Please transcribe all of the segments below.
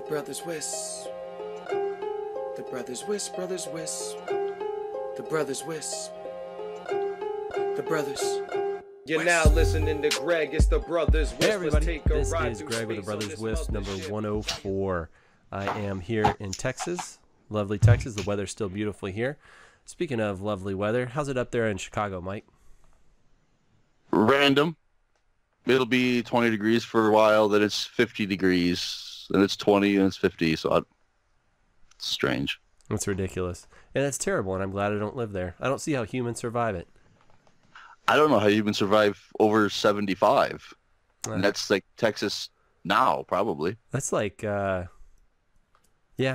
brothers Wisp. The brothers Wisp, brothers Wisp. The brothers Wisp. The brothers. You're now listening to Greg. It's the Brothers Wisp. Hey everybody, Take a this ride is through Greg with the space on Brothers this Wisp number mothership. 104. I am here in Texas, lovely Texas. The weather's still beautifully here. Speaking of lovely weather, how's it up there in Chicago, Mike? Random. It'll be 20 degrees for a while, then it's 50 degrees, then it's 20, and it's 50, so it's strange. It's ridiculous. And it's terrible, and I'm glad I don't live there. I don't see how humans survive it. I don't know how you even survive over 75. And that's like Texas now, probably. That's like, yeah,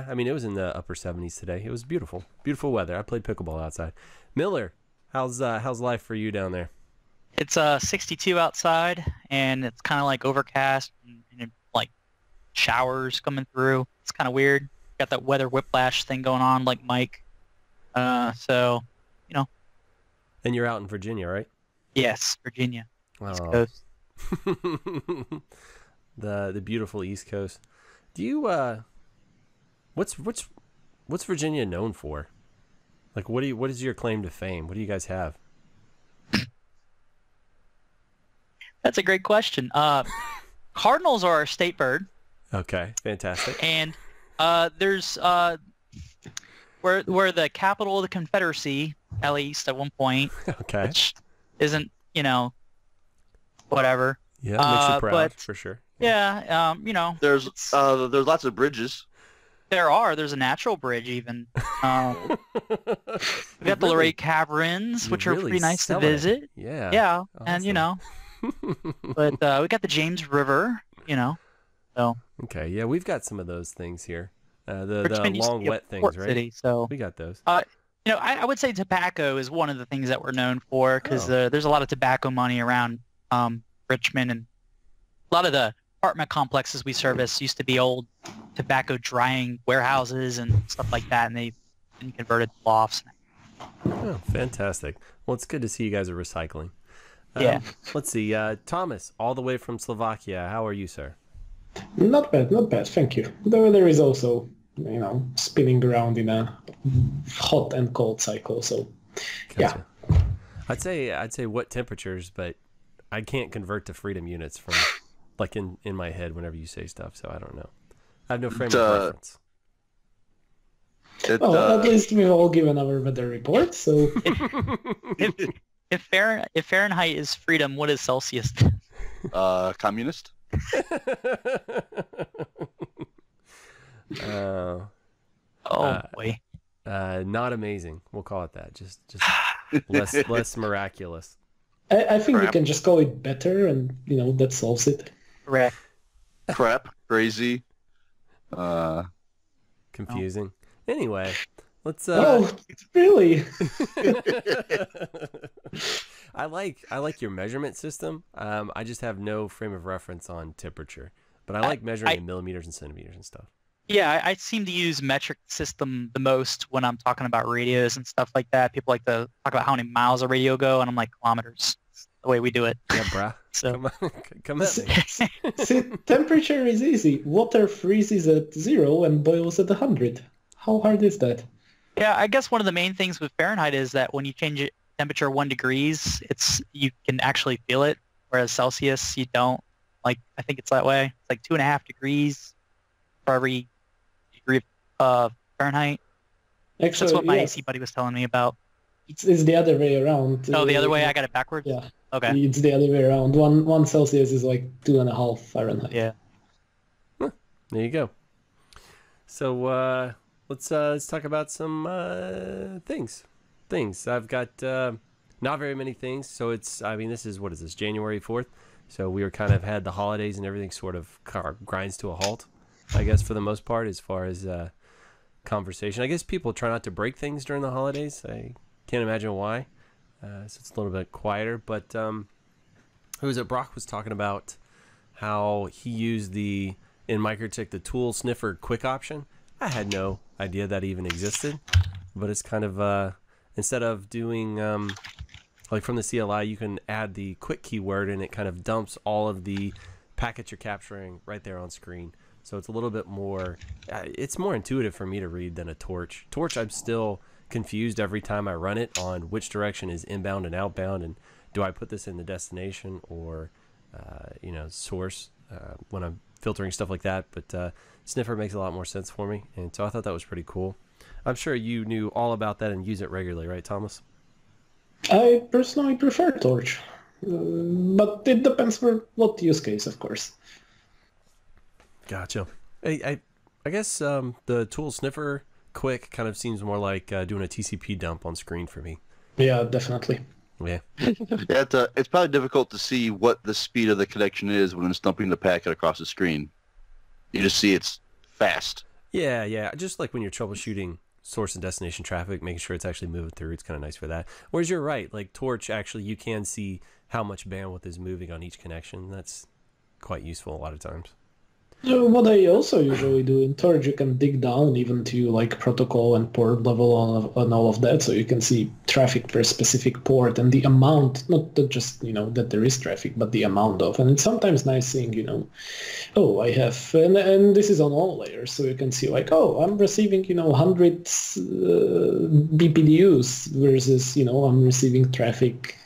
I mean, it was in the upper 70s today. It was beautiful. Beautiful weather. I played pickleball outside. Miller, how's life for you down there? It's 62 outside, and it's kind of like overcast and like showers coming through. It's kind of weird. Got that weather whiplash thing going on, like Mike. So, you know. And you're out in Virginia, right? Yes, Virginia. East Oh. Coast. the beautiful East Coast. Do you what's Virginia known for? Like, what is your claim to fame? What do you guys have? That's a great question. Cardinals are our state bird, Okay, fantastic. and there's we're the capital of the Confederacy, at least at one point, Okay. which isn't, whatever. Yeah, makes you proud but- for sure. Yeah, There's it's- lots of bridges. there's a natural bridge even. We got the Luray Caverns, which are pretty nice to visit. Yeah. Yeah, and Awesome. but we got the James River, so Okay, yeah, we've got some of those things here. The Richmond used to long be a wet things, port right? city, so We got those. I would say tobacco is one of the things that we're known for because Oh. there's a lot of tobacco money around Richmond, and a lot of the apartment complexes we service used to be old tobacco drying warehouses and stuff like that, and they've been converted to lofts. Oh, fantastic. Well, it's good to see you guys are recycling. Yeah. Let's see. Thomas, all the way from Slovakia. How are you, sir? Not bad, thank you. The weather is also, spinning around in a hot and cold cycle, so Gotcha. I'd say what temperatures, but I can't convert to freedom units from like in my head whenever you say stuff, so I don't know. I have no frame of reference. well, at least we've all given our weather report, so If Fahrenheit is freedom, what is Celsius? Communist. Boy. Not amazing. We'll call it that. Just less miraculous. I think we Crap. can just call it better, and that solves it. Correct. Crap. Crazy. Confusing. Anyway, let's. Oh, really? I like your measurement system. I just have no frame of reference on temperature, but I like measuring in millimeters and centimeters and stuff. Yeah, I seem to use metric system the most when I'm talking about radios and stuff like that. People like to talk about how many miles a radio go, and I'm like, kilometers. It's the way we do it. Yeah, bruh. So Come on, come at me. See, temperature is easy. Water freezes at 0 and boils at 100. How hard is that? yeah, I guess one of the main things with Fahrenheit is that when you change it temperature 1 degrees, you can actually feel it, whereas Celsius you don't. Like, I think it's that way. It's like 2.5 degrees for every degree of Fahrenheit. Actually, That's what my yeah, AC buddy was telling me about. it's the other way around. Oh, the other way? I got it backwards? Yeah, Okay. it's the other way around. One Celsius is like 2.5 Fahrenheit. Yeah. There you go. So let's talk about some things. I've got not very many things. So this is, what is this, January 4th? So we were kind of had the holidays and everything sort of grinds to a halt, I guess, for the most part, as far as conversation. I guess people try not to break things during the holidays. I can't imagine why. So it's a little bit quieter. But who was it? Brock was talking about how he used in MikroTik the tool sniffer quick option. I had no idea that even existed, but it's kind of instead of doing like from the CLI, you can add the quick keyword and it kind of dumps all of the packets you're capturing right there on screen. So it's a little bit more, it's more intuitive for me to read than a torch. Torch, I'm still confused every time I run it on which direction is inbound and outbound, and do I put this in the destination or, you know, source when I'm filtering stuff like that. But sniffer makes a lot more sense for me, and so I thought that was pretty cool. I'm sure you knew all about that and use it regularly, right, Thomas? I personally prefer torch, but it depends for what use case, of course. Gotcha. I guess the tool sniffer quick kind of seems more like doing a TCP dump on screen for me. Yeah, definitely. Yeah. Yeah, it's probably difficult to see what the speed of the connection is when it's dumping the packet across the screen. You just see it's fast. Yeah. Just like when you're troubleshooting source and destination traffic, making sure it's actually moving through, it's kind of nice for that. Whereas you're right, like Torch, actually, you can see how much bandwidth is moving on each connection. That's quite useful a lot of times. So what I also usually do in Torch, you can dig down even to like protocol and port level on all of that, so you can see traffic per specific port and the amount, not just, you know, that there is traffic, but the amount of. And it's sometimes nice seeing, you know, oh, I have, and this is on all layers, so you can see like, oh, I'm receiving, you know, 100 BPDUs versus, you know, I'm receiving traffic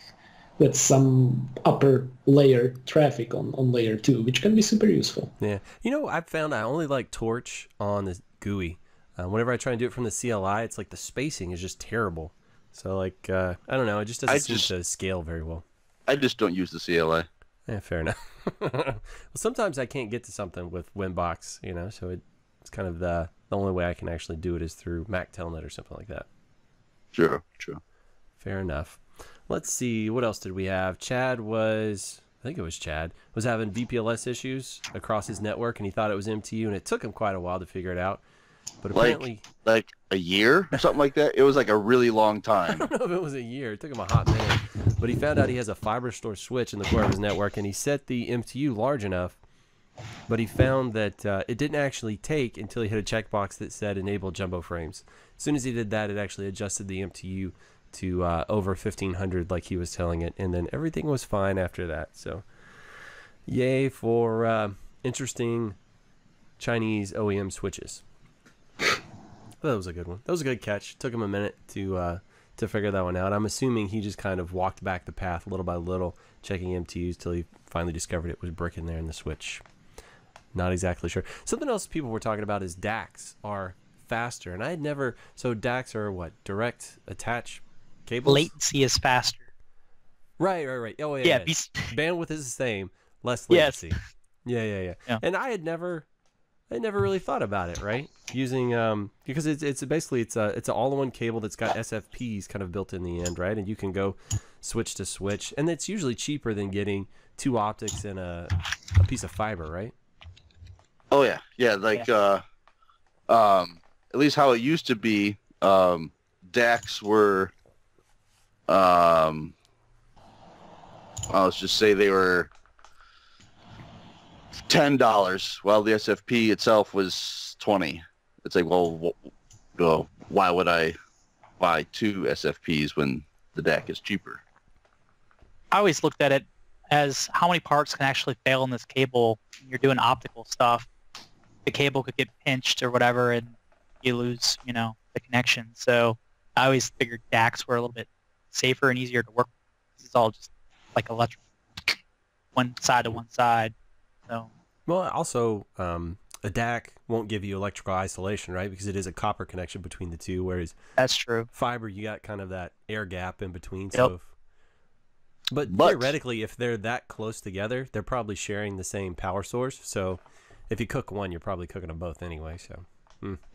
that's some upper layer traffic on layer 2, which can be super useful. Yeah. You know, I've found I only like Torch on the GUI. Whenever I try and do it from the CLI, it's like the spacing is just terrible. So, like, I don't know. It just doesn't seem to scale very well. I just don't use the CLI. Yeah, fair enough. Well, sometimes I can't get to something with Winbox, you know, so it's kind of the only way I can actually do it is through Mac Telnet or something like that. True. Fair enough. Let's see, what else did we have? Chad was having VPLS issues across his network, and he thought it was MTU, and it took him quite a while to figure it out. But apparently, like a year or something like that. It was like a really long I time. don't know if it was a year. It took him a hot minute. But he found out he has a fiberstore switch in the core of his network, and he set the MTU large enough. But he found that it didn't actually take until he hit a checkbox that said enable jumbo frames. As soon as he did that, it actually adjusted the MTU to over 1500 like he was telling it, and then everything was fine after that. So yay for interesting Chinese OEM switches. That was a good one. That was a good catch. Took him a minute to figure that one out. I'm assuming he just kind of walked back the path little by little, checking MTUs till he finally discovered it was brick in there in the switch. Not exactly sure. Something else people were talking about is DACs are faster, and I had never. So DACs are what? Direct attach cables? Latency is faster. Right. Oh, yeah. Bandwidth is the same, less latency. Yes. Yeah. And I never really thought about it, right? Using because it's basically it's an all-in-one cable that's got SFPs kind of built in the end, right? And you can go switch to switch, and it's usually cheaper than getting two optics and a piece of fiber, right? Oh yeah. Like at least how it used to be. DACs were. Let's just say they were $10, while the SFP itself was $20. It's like, well, why would I buy two SFPs when the DAC is cheaper? I always looked at it as how many parts can actually fail in this cable when you're doing optical stuff. The cable could get pinched or whatever, and you lose, you know, the connection. So I always figured DACs were a little bit safer and easier to work with. It's all just like electrical, one side to one side. So. Well, also, a DAC won't give you electrical isolation, right? Because it is a copper connection between the two, whereas that's true. Fiber, you got kind of that air gap in between. Yep. So, but theoretically, if they're that close together, they're probably sharing the same power source. So, if you cook one, you're probably cooking them both anyway. So,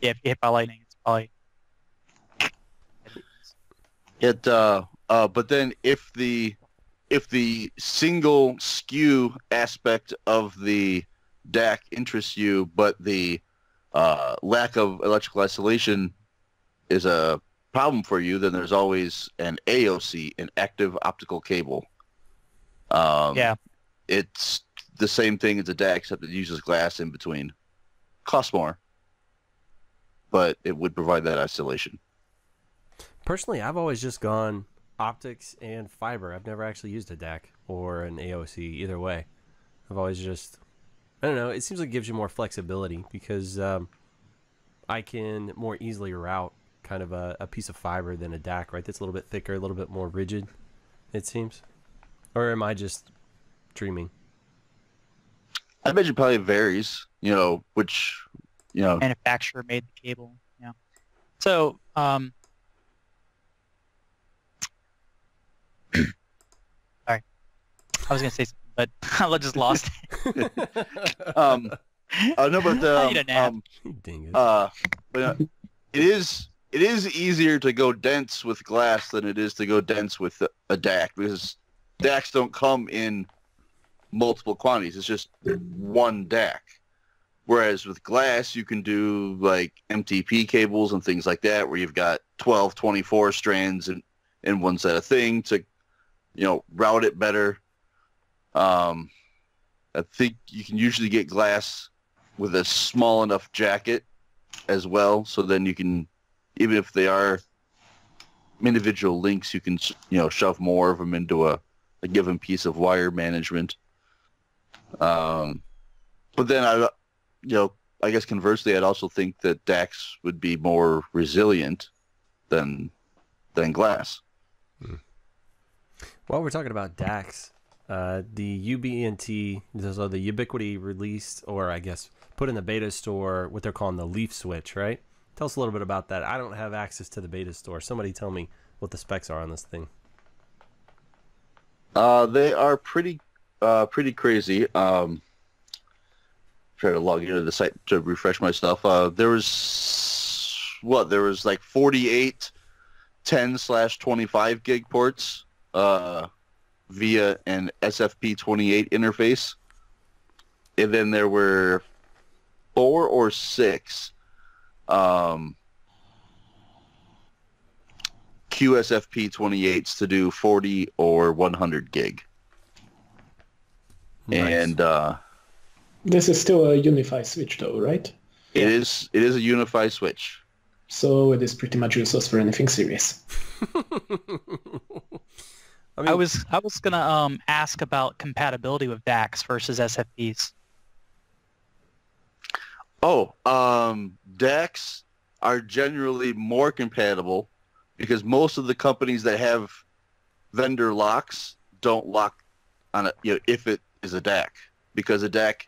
yeah, if you hit by lightning, it's probably. But then if the single skew aspect of the DAC interests you, but the lack of electrical isolation is a problem for you, then there's always an AOC, an active optical cable. Yeah. It's the same thing as a DAC, except it uses glass in between. Costs more, but it would provide that isolation. Personally, I've always just gone optics and fiber. I've never actually used a DAC or an AOC either way. I've always just I don't know. It seems like it gives you more flexibility because I can more easily route kind of a piece of fiber than a DAC, right? That's a little bit thicker, a little bit more rigid, it seems. Or am I just dreaming? I bet it probably varies, which, Manufacturer made the cable. Yeah. So, sorry, I was gonna say something, but I just lost it. No, but I need a nap. You dingus. but it is easier to go dense with glass than it is to go dense with a DAC because DACs don't come in multiple quantities. It's just one DAC. Whereas with glass, you can do like MTP cables and things like that, where you've got 12, 24 strands in one set of thing to, route it better. I think you can usually get glass with a small enough jacket as well, so then you can, even if they are individual links, you can, shove more of them into a given piece of wire management. But then I guess conversely, I'd also think that DACs would be more resilient than glass. While we're talking about DACs, the UBNT, so the Ubiquity released, or I guess put in the beta store, what they're calling the leaf switch, right? Tell us a little bit about that. I don't have access to the beta store. Somebody tell me what the specs are on this thing. They are pretty crazy. Try to log into the site to refresh myself. There was like 48 10/25 gig ports via an SFP28 interface, and then there were 4 or 6 QSFP28s to do 40 or 100 gig. Nice. And This is still a Unify switch though, right? it is a Unify switch. So it is pretty much useless for anything serious. I was gonna ask about compatibility with DACs versus SFPs. DACs are generally more compatible because most of the companies that have vendor locks don't lock on it, if it is a DAC, because a DAC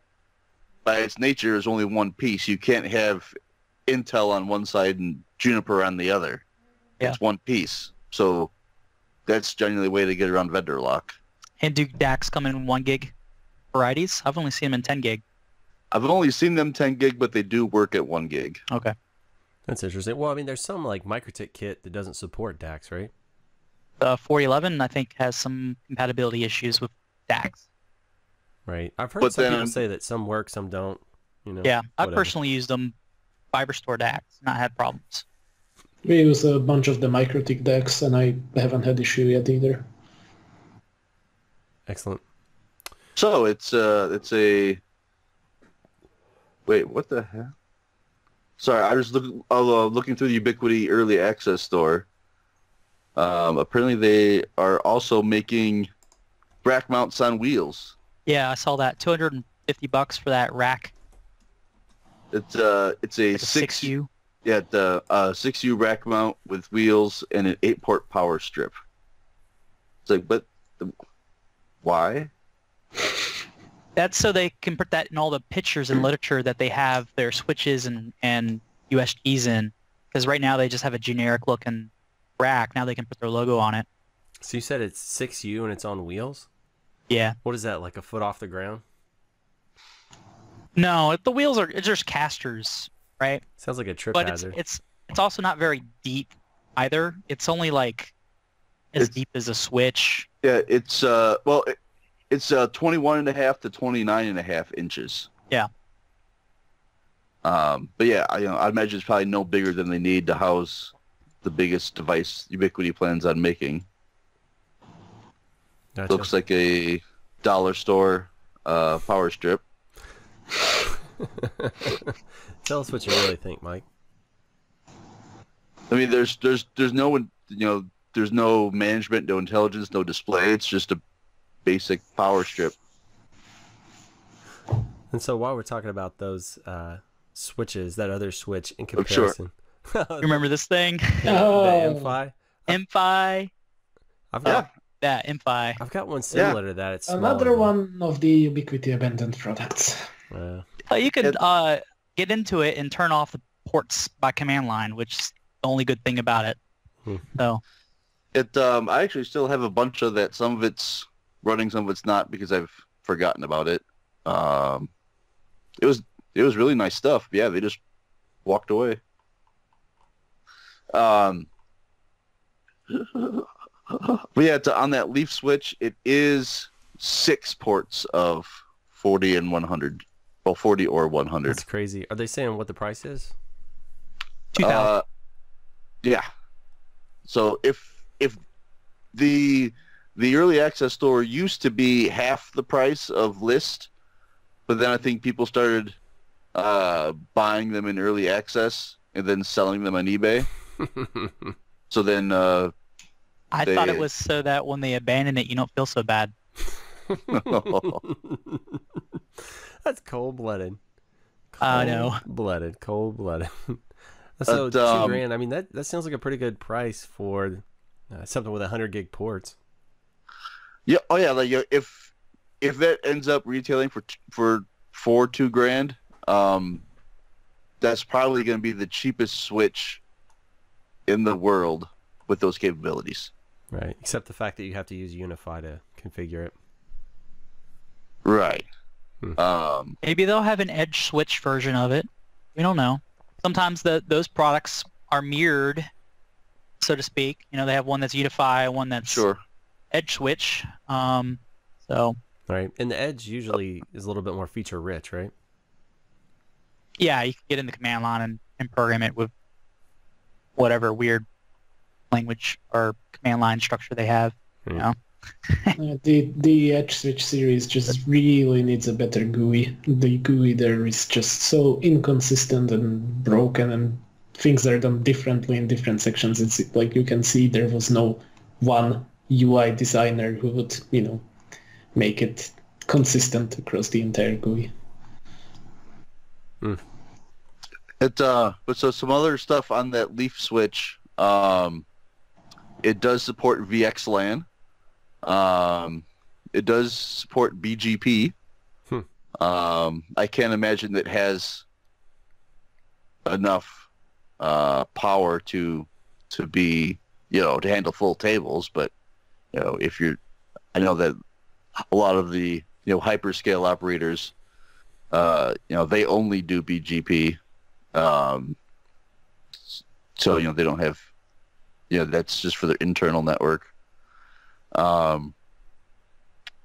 by its nature is only one piece. You can't have Intel on one side and Juniper on the other. Yeah. It's one piece. So that's generally the way to get around vendor lock. And do DACs come in 1 gig varieties? I've only seen them in 10 gig. I've only seen them 10 gig, but they do work at 1 gig. Okay. That's interesting. Well, I mean, there's some like MikroTik kit that doesn't support DACs, right? 4011, I think, has some compatibility issues with DACs. Right. I've heard But some then- people say that some work, some don't. Yeah, I whatever. personally used them fiberstore DACs, not had problems. We use a bunch of the MikroTik decks, and I haven't had issue yet either. Excellent. So it's a wait, what the heck? Sorry, I was looking through the Ubiquity early access store. Apparently they are also making rack mounts on wheels. Yeah, I saw that. $250 for that rack. It's a Like a 6U. 6U. Yeah, the 6U rack mount with wheels and an 8-port power strip. It's like, but why? That's so they can put that in all the pictures and literature that they have their switches and USGs in. Because right now they just have a generic looking rack. Now they can put their logo on it. So you said it's 6U and it's on wheels? Yeah. What is that, like a foot off the ground? No, the wheels are it's just casters, right? Sounds like a trip But hazard. it's also not very deep either. It's only like as It's- deep as a switch. Yeah, it's it's 21.5 to 29.5 inches. Yeah. But yeah, I imagine it's probably no bigger than they need to house the biggest device Ubiquity plans on making. Gotcha. Looks like a dollar store power strip. Tell us what you really think, Mike. I mean, there's no there's no management, no intelligence, no display. It's just a basic power strip. And so while we're talking about those switches, that other switch in Oh, sure. comparison. You remember this thing? The Oh. M5. M5. I've got Yeah, M5. I've got one similar to that. It's Another smaller, one of the Ubiquiti abandoned products. though. You could get into it and turn off the ports by command line, which is the only good thing about it. So I actually still have a bunch of that. Some of it's running, some of it's not because I've forgotten about it. It was really nice stuff. Yeah, they just walked away. But yeah, on that leaf switch, it is 6 ports of 40 and 100. Well, 40 or 100. That's crazy. Are they saying what the price is? 2000. Yeah. So if the early access store used to be half the price of list, but then I think people started buying them in early access and then selling them on eBay. So then I thought it was so that when they abandon it, you don't feel so bad. That's cold-blooded. I know. Cold-blooded. So $2,000. I mean, that sounds like a pretty good price for something with 100 gig ports. Yeah. Oh yeah. Like if that ends up retailing for $2,000, that's probably going to be the cheapest switch in the world with those capabilities. Right. Except the fact that you have to use Unify to configure it. Right. Maybe they'll have an edge switch version of it. We don't know. Sometimes those products are mirrored, so to speak. You know, they have one that's Unify, one that's Sure. edge switch. So Right. And the edge usually is a little bit more feature rich, right? yeah, you can get in the command line and program it with whatever weird language or command line structure they have. You know? The Edge Switch series just really needs a better GUI. The GUI there is just so inconsistent and broken, and things are done differently in different sections. It's like you can see there was no one UI designer who would, make it consistent across the entire GUI. But so some other stuff on that leaf switch. It does support VXLAN. It does support BGP. I can't imagine that has enough power to be, to handle full tables. But I know that a lot of the hyperscale operators, they only do BGP. So they don't have, that's just for their internal network.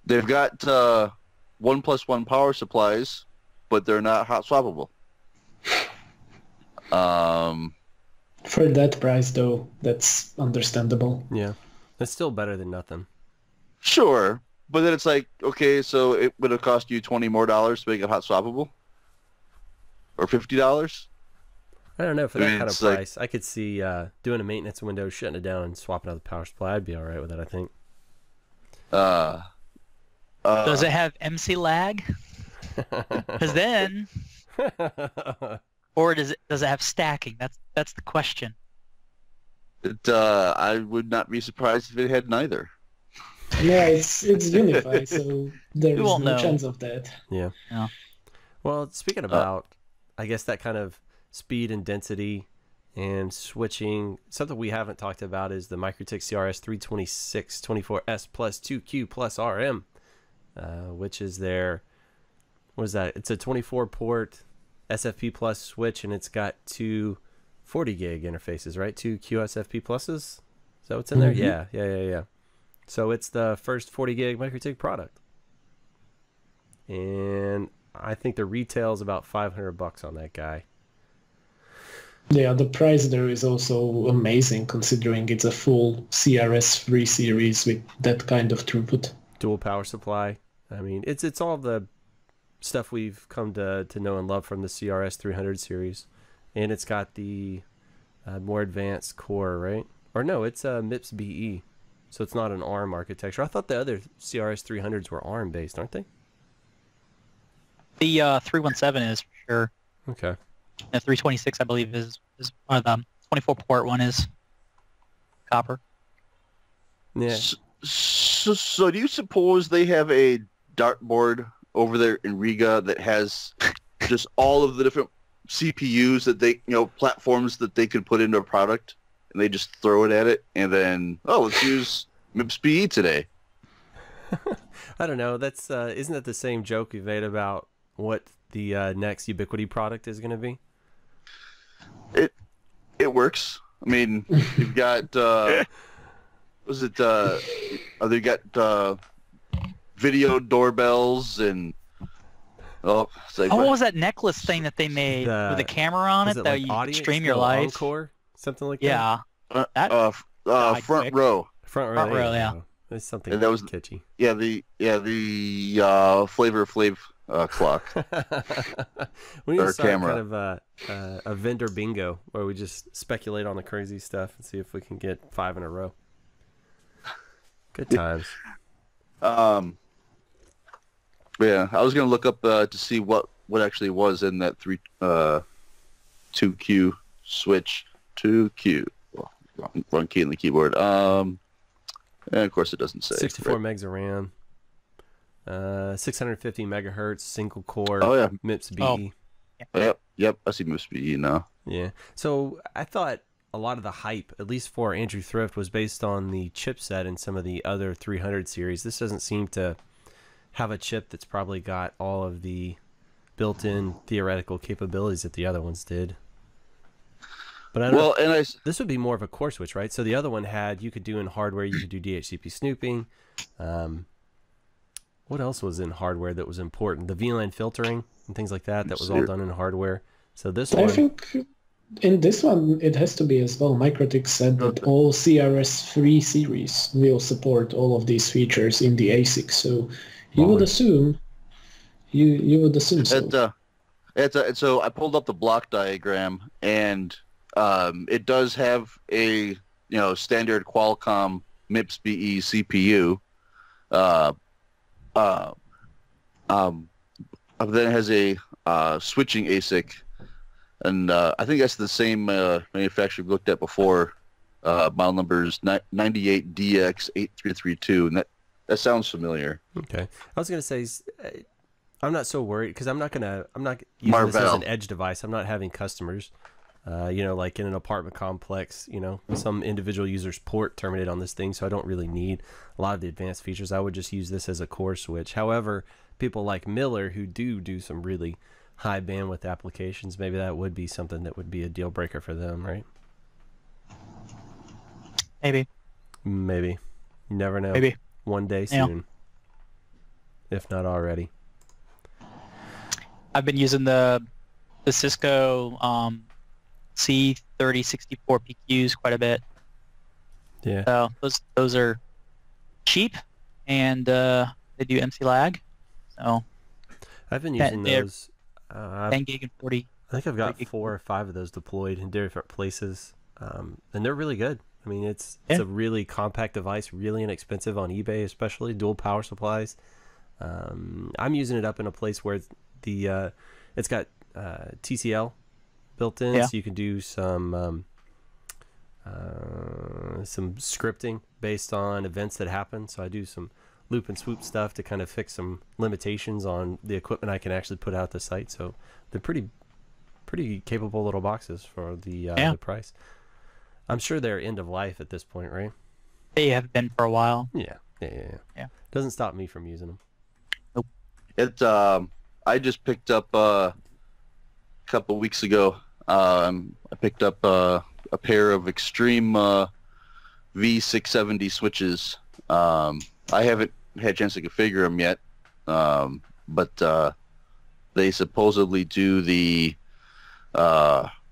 They've got 1+1 power supplies, but they're not hot swappable. For that price, though, that's understandable. Yeah. It's still better than nothing. Sure, but then it's like, okay, so it would have cost you $20 more to make it hot swappable, or $50. I don't know. For that kind of it's like- price, I could see doing a maintenance window, shutting it down, and swapping out the power supply. I'd be all right with that, I think. Does it have MC lag? Because then, or does it have stacking? That's the question. I would not be surprised if it had neither. Yeah, it's Unify, so there's won't no know. chance of that. Yeah. Yeah. Well, speaking about, I guess that kind of speed and density and switching, something we haven't talked about is the Tik CRS326-24S+2Q+RM, which is their, what is that? It's a 24-port SFP plus switch, and it's got two 40 gig interfaces, right? Two QSFP pluses? Is that what's in there? Yeah. So it's the first 40 gig Tik product. And I think the retail is about $500 on that guy. Yeah, the price there is also amazing considering it's a full CRS3 series with that kind of throughput. Dual power supply. I mean, it's all the stuff we've come to know and love from the CRS300 series. And it's got the more advanced core, right? Or no, it's a MIPS BE. So it's not an ARM architecture. I thought the other CRS300s were ARM based, aren't they? The 317 is for sure. Okay. The 326, I believe, is or the 24 port one is copper. Yeah. So do you suppose they have a dartboard over there in Riga that has just all of the different CPUs that they, platforms that they could put into a product, and they just throw it at it, and then, let's use MIPS-BE today? I don't know. That's isn't that the same joke we made about what the next Ubiquity product is going to be? It works. I mean, you've got they got video doorbells and it's like, what was that necklace thing that they made with a camera on it that like you audience, stream your live? Encore, something like yeah. that. Front row. Front row, yeah. It's something and that was kitschy. Yeah, the Flavor Flav clock. We need to or start camera. kind of a vendor bingo where we just speculate on the crazy stuff and see if we can get 5 in a row. Good times. Yeah, I was gonna look up to see what actually was in that 2Q switch. 2Q. Well, wrong key in the keyboard. And of course it doesn't say. 64 megs of RAM. 650 megahertz, single core. Oh yeah. MIPS-BE. Yep. I see MIPS-BE now. Yeah. So I thought a lot of the hype, at least for Andrew Thrift, was based on the chipset in some of the other 300 series. This doesn't seem to have a chip that's probably got all of the built-in theoretical capabilities that the other ones did. But I don't know. This would be more of a core switch, right? So the other one you could do in hardware, you could do DHCP snooping. What else was in hardware that was important? The VLAN filtering and things like that. That was all done in hardware. So this one, I think in this one it has to be as well. MikroTik said that all CRS3 series will support all of these features in the ASIC. So you would assume you would assume so. So I pulled up the block diagram, and it does have a standard Qualcomm MIPS-BE CPU. Then it has a switching ASIC, and I think that's the same manufacturer we looked at before. Model numbers 98DX8332, and that sounds familiar. Okay, I was gonna say I'm not so worried because I'm not using this as an edge device. I'm not having customers. Like in an apartment complex, some individual user's port terminate on this thing, so I don't really need a lot of the advanced features. I would just use this as a core switch. However, people like Miller who do some really high bandwidth applications, maybe that would be something that would be a deal breaker for them, right? Maybe. You never know. Maybe. One day soon. If not already. I've been using the Cisco C3064 PQs quite a bit. Yeah. So those are cheap, and they do MC lag. So I've been using those. 10 gig and 40. I think I've got 4 or 5 of those deployed in different places, and they're really good. I mean, it's a really compact device, really inexpensive on eBay, especially dual power supplies. I'm using it up in a place where it's got TCL built in, so you can do some scripting based on events that happen. So I do some loop and swoop stuff to kind of fix some limitations on the equipment I can actually put out the site. So they're pretty capable little boxes for the price. I'm sure they're end of life at this point, right? They have been for a while. Yeah. Doesn't stop me from using them. Nope. I just picked up a couple weeks ago. I picked up a pair of Extreme V670 switches. I haven't had a chance to configure them yet, but they supposedly do the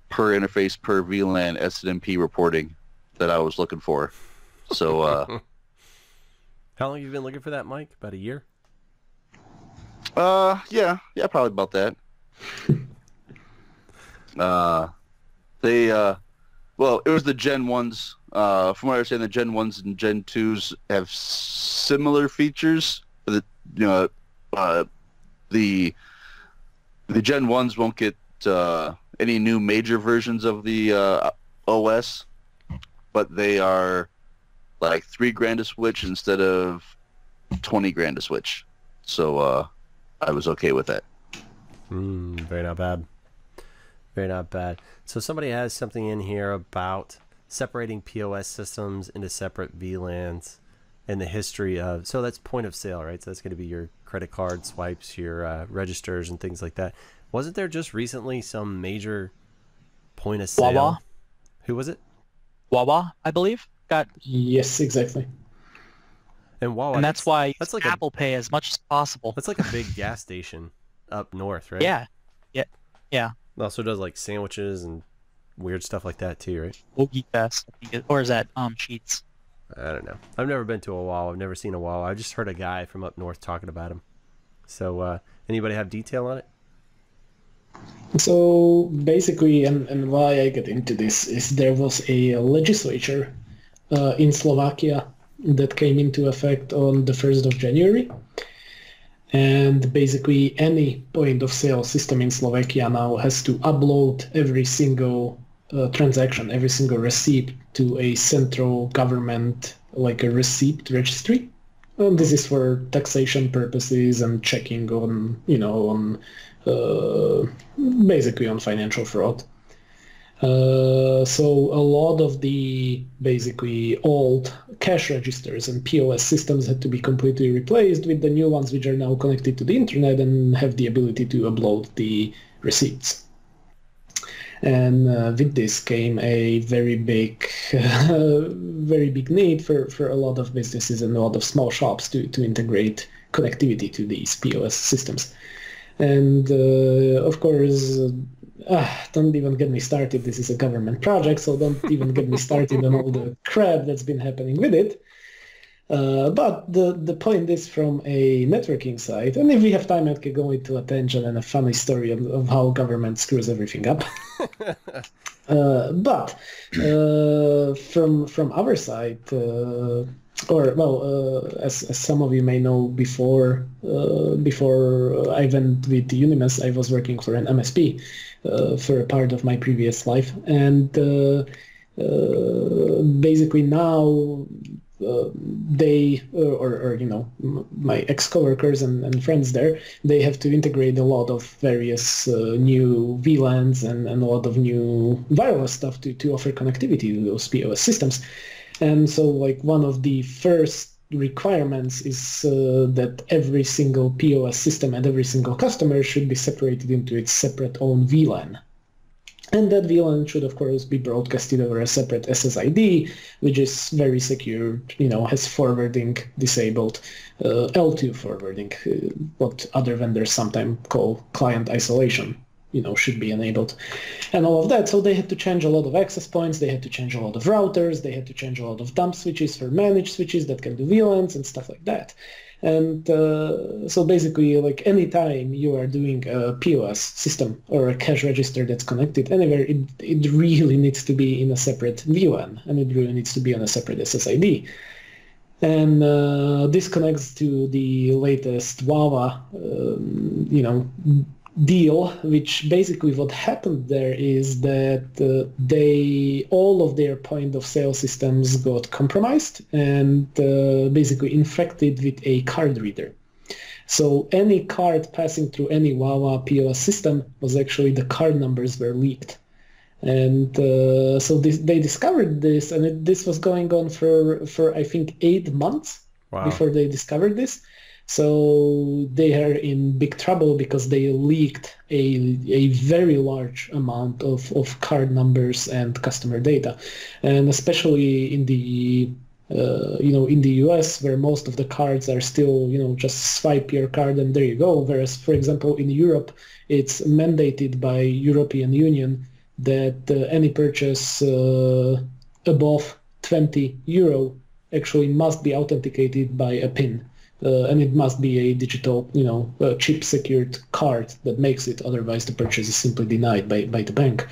per interface per VLAN SNMP reporting that I was looking for. So how long have you been looking for that, Mike? About a year? Yeah, probably about that. Well, it was the Gen 1s. From what I understand, the Gen 1s and Gen 2s have similar features. The The Gen 1s won't get any new major versions of the OS, but they are like $3,000 a switch instead of $20,000 a switch. So I was okay with that. Very not bad. Very not bad. So somebody has something in here about separating POS systems into separate VLANs and the history of, so that's point of sale, right? So that's going to be your credit card swipes, your registers and things like that. Wasn't there just recently some major point of sale? Wawa. Who was it? Wawa, I believe. Yes, exactly. And Wawa. And that's why that's like Apple Pay as much as possible. That's like a big gas station up north, right? Yeah. Yeah. It also does like sandwiches and weird stuff like that too, right? Woogie Fest, I think or is that Sheets? I don't know. I've never been to a Wawa. I've never seen a Wawa. I just heard a guy from up north talking about him. So, anybody have detail on it? So basically, and why I get into this is there was a legislature in Slovakia that came into effect on the 1st of January. And basically any point of sale system in Slovakia now has to upload every single transaction, every single receipt to a central government, like a receipt registry. And this is for taxation purposes and checking on, basically on financial fraud. So a lot of the basically old cash registers and POS systems had to be completely replaced with the new ones which are now connected to the internet and have the ability to upload the receipts. And with this came a very big need for a lot of businesses and a lot of small shops to integrate connectivity to these POS systems. And of course, don't even get me started. This is a government project, so don't even get me started on all the crap that's been happening with it. But the point is from a networking side, and if we have time, I could go into a tangent and a funny story of how government screws everything up. But from our side, as some of you may know, before I went with Unimes, I was working for an MSP for a part of my previous life, and basically now they my ex-coworkers and friends there, they have to integrate a lot of various new VLANs and a lot of new wireless stuff to offer connectivity to those POS systems. And so like one of the first requirements is that every single POS system and every single customer should be separated into its separate own VLAN. And that VLAN should, of course, be broadcasted over a separate SSID, which is very secure, has forwarding disabled, L2 forwarding, what other vendors sometimes call client isolation, should be enabled, and all of that. So they had to change a lot of access points, they had to change a lot of routers, they had to change a lot of dump switches for managed switches that can do VLANs and stuff like that. And so basically, like anytime you are doing a POS system or a cash register that's connected anywhere, it really needs to be in a separate VLAN, and it really needs to be on a separate SSID. And this connects to the latest Wawa, deal, which basically what happened there is that all of their point of sale systems got compromised and basically infected with a card reader. So any card passing through any Wawa POS system was actually, the card numbers were leaked. And so they discovered this, and this was going on for I think 8 months. Wow. Before they discovered this. So they are in big trouble because they leaked a very large amount of card numbers and customer data, and especially in the in the US, where most of the cards are still just swipe your card and there you go. Whereas, for example, in Europe, it's mandated by European Union that any purchase above €20 actually must be authenticated by a PIN. And it must be a digital, chip-secured card that makes it. Otherwise, the purchase is simply denied by the bank.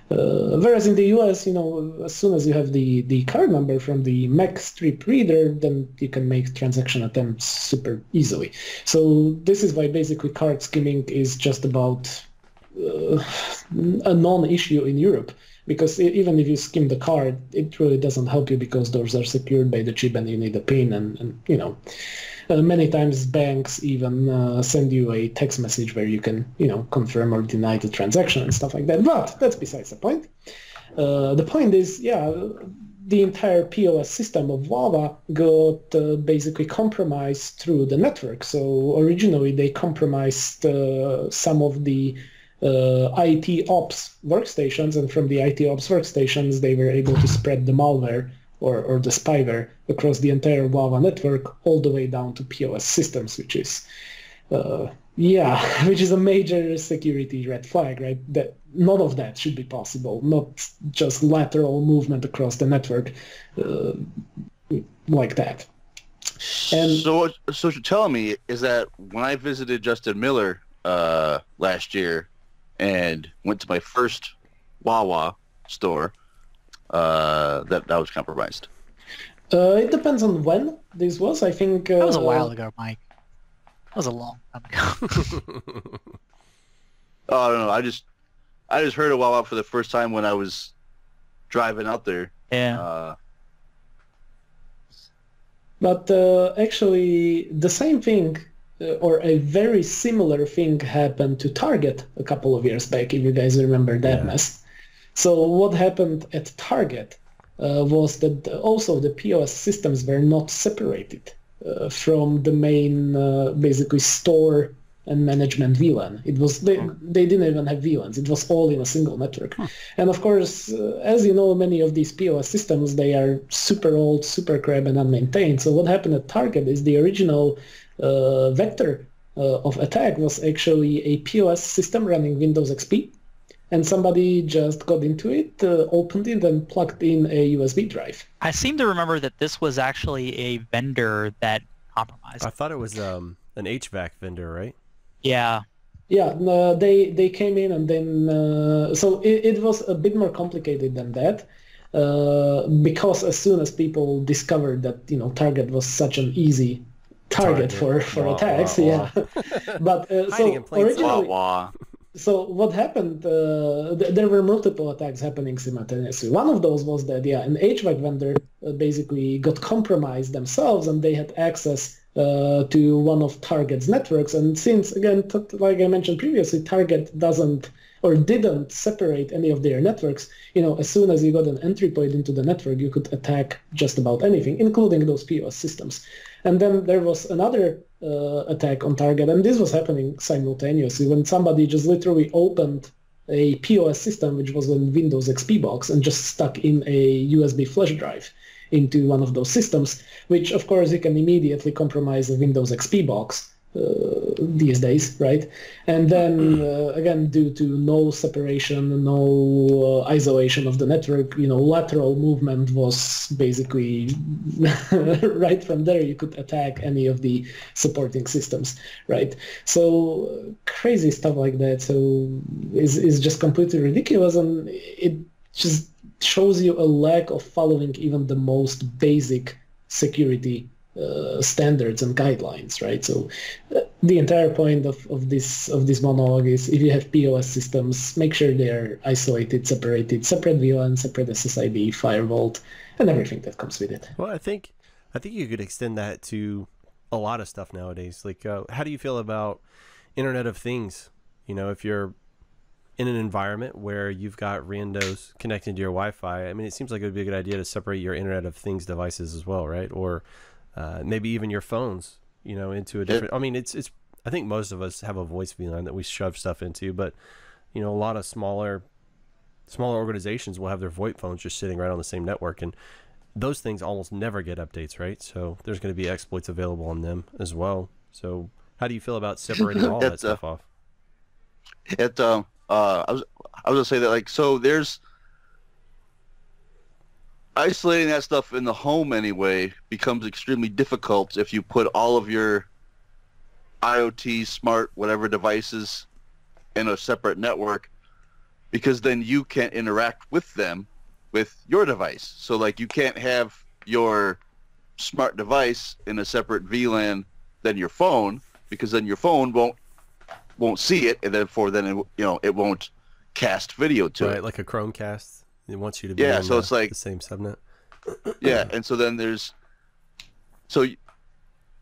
Whereas in the US, as soon as you have the card number from the MAC strip reader, then you can make transaction attempts super easily. So this is why basically card skimming is just about a non-issue in Europe. Because even if you skim the card, it really doesn't help you because those are secured by the chip and you need a PIN and many times banks even send you a text message where you can, confirm or deny the transaction and stuff like that. But that's besides the point. The point is, the entire POS system of Wawa got basically compromised through the network. So originally they compromised some of the IT ops workstations, and from the IT ops workstations they were able to spread the malware or the spyware across the entire Wawa network all the way down to POS systems, which is which is a major security red flag, right? That none of that should be possible, not just lateral movement across the network like that. And so what you're telling me is that when I visited Justin Miller last year and went to my first Wawa store, that was compromised. It depends on when this was. I think that was a while ago, Mike. That was a long time ago. Oh no, I just heard of Wawa for the first time when I was driving out there. Yeah. But actually, the same thing or a very similar thing happened to Target a couple of years back, if you guys remember that mess. So what happened at Target was that also the POS systems were not separated from the main basically store and management VLAN. It was they didn't even have VLANs. It was all in a single network. And of course, as you know, many of these POS systems, they are super old, super crap and unmaintained. So what happened at Target is the original vector of attack was actually a POS system running Windows XP. And somebody just got into it, opened it, and plugged in a USB drive. I seem to remember that this was actually a vendor that compromised. I thought it was an HVAC vendor, right? Yeah. Yeah, they came in and then... so it was a bit more complicated than that. Because as soon as people discovered that, Target was such an easy target for attacks, But so originally... So what happened, there were multiple attacks happening simultaneously. One of those was that, an HVAC vendor basically got compromised themselves and they had access to one of Target's networks. And since, again, like I mentioned previously, Target doesn't or didn't separate any of their networks, as soon as you got an entry point into the network, you could attack just about anything, including those POS systems. And then there was another attack on Target, and this was happening simultaneously when somebody just literally opened a POS system, which was a Windows XP box, and just stuck in a USB flash drive into one of those systems, which of course you can immediately compromise a Windows XP box these days, right? And then again, due to no separation, no isolation of the network, lateral movement was basically right from there. You could attack any of the supporting systems, right? So crazy stuff like that. So is just completely ridiculous, and it just shows you a lack of following even the most basic security standards and guidelines, right? So the entire point of this monologue is if you have POS systems, make sure they are isolated, separated, separate VLAN, separate SSID, firewall, and everything that comes with it. Well, I think you could extend that to a lot of stuff nowadays. Like, how do you feel about Internet of Things? If you're in an environment where you've got randos connected to your Wi-Fi, I mean, it seems like it would be a good idea to separate your Internet of Things devices as well, right? Or maybe even your phones, into a different... I mean, it's. I think most of us have a voice VLAN that we shove stuff into, but, a lot of smaller organizations will have their VoIP phones just sitting right on the same network, and those things almost never get updates, right? So there's going to be exploits available on them as well. So how do you feel about separating all that stuff off? I was going to say that, like, so there's... Isolating that stuff in the home anyway becomes extremely difficult if you put all of your IoT, smart, whatever devices in a separate network, because then you can't interact with them with your device. So like you can't have your smart device in a separate VLAN than your phone, because then your phone won't see it, and therefore then it won't cast video to Right, it. like a Chromecast. It wants you to be Yeah, in so it's like the same subnet. Yeah, and so then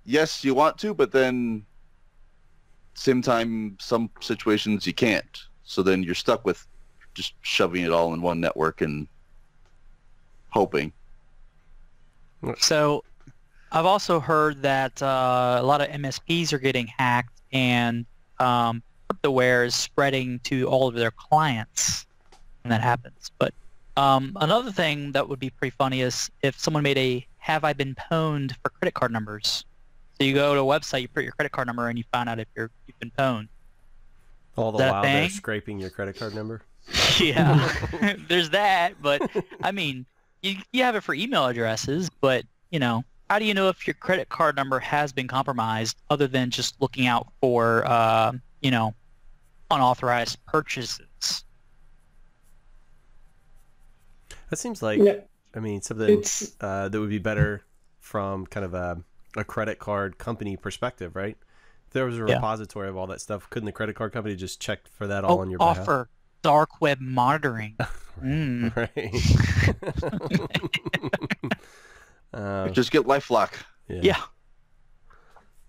yes, you want to, but then same time, some situations you can't. So then you're stuck with just shoving it all in one network and hoping. So I've also heard that a lot of MSPs are getting hacked, and cryptoware is spreading to all of their clients when that happens. But another thing that would be pretty funny is if someone made a "Have I been pwned" for credit card numbers. So you go to a website, you put your credit card number, and you find out if you've been pwned. All the while they're scraping your credit card number. Yeah, there's that. But I mean, you have it for email addresses, but how do you know if your credit card number has been compromised other than just looking out for unauthorized purchases? That seems like, I mean, something that would be better from kind of a credit card company perspective, right? If there was a repository of all that stuff, couldn't the credit card company just check for that all on your behalf? Offer dark web monitoring. Right. Just get LifeLock. Yeah.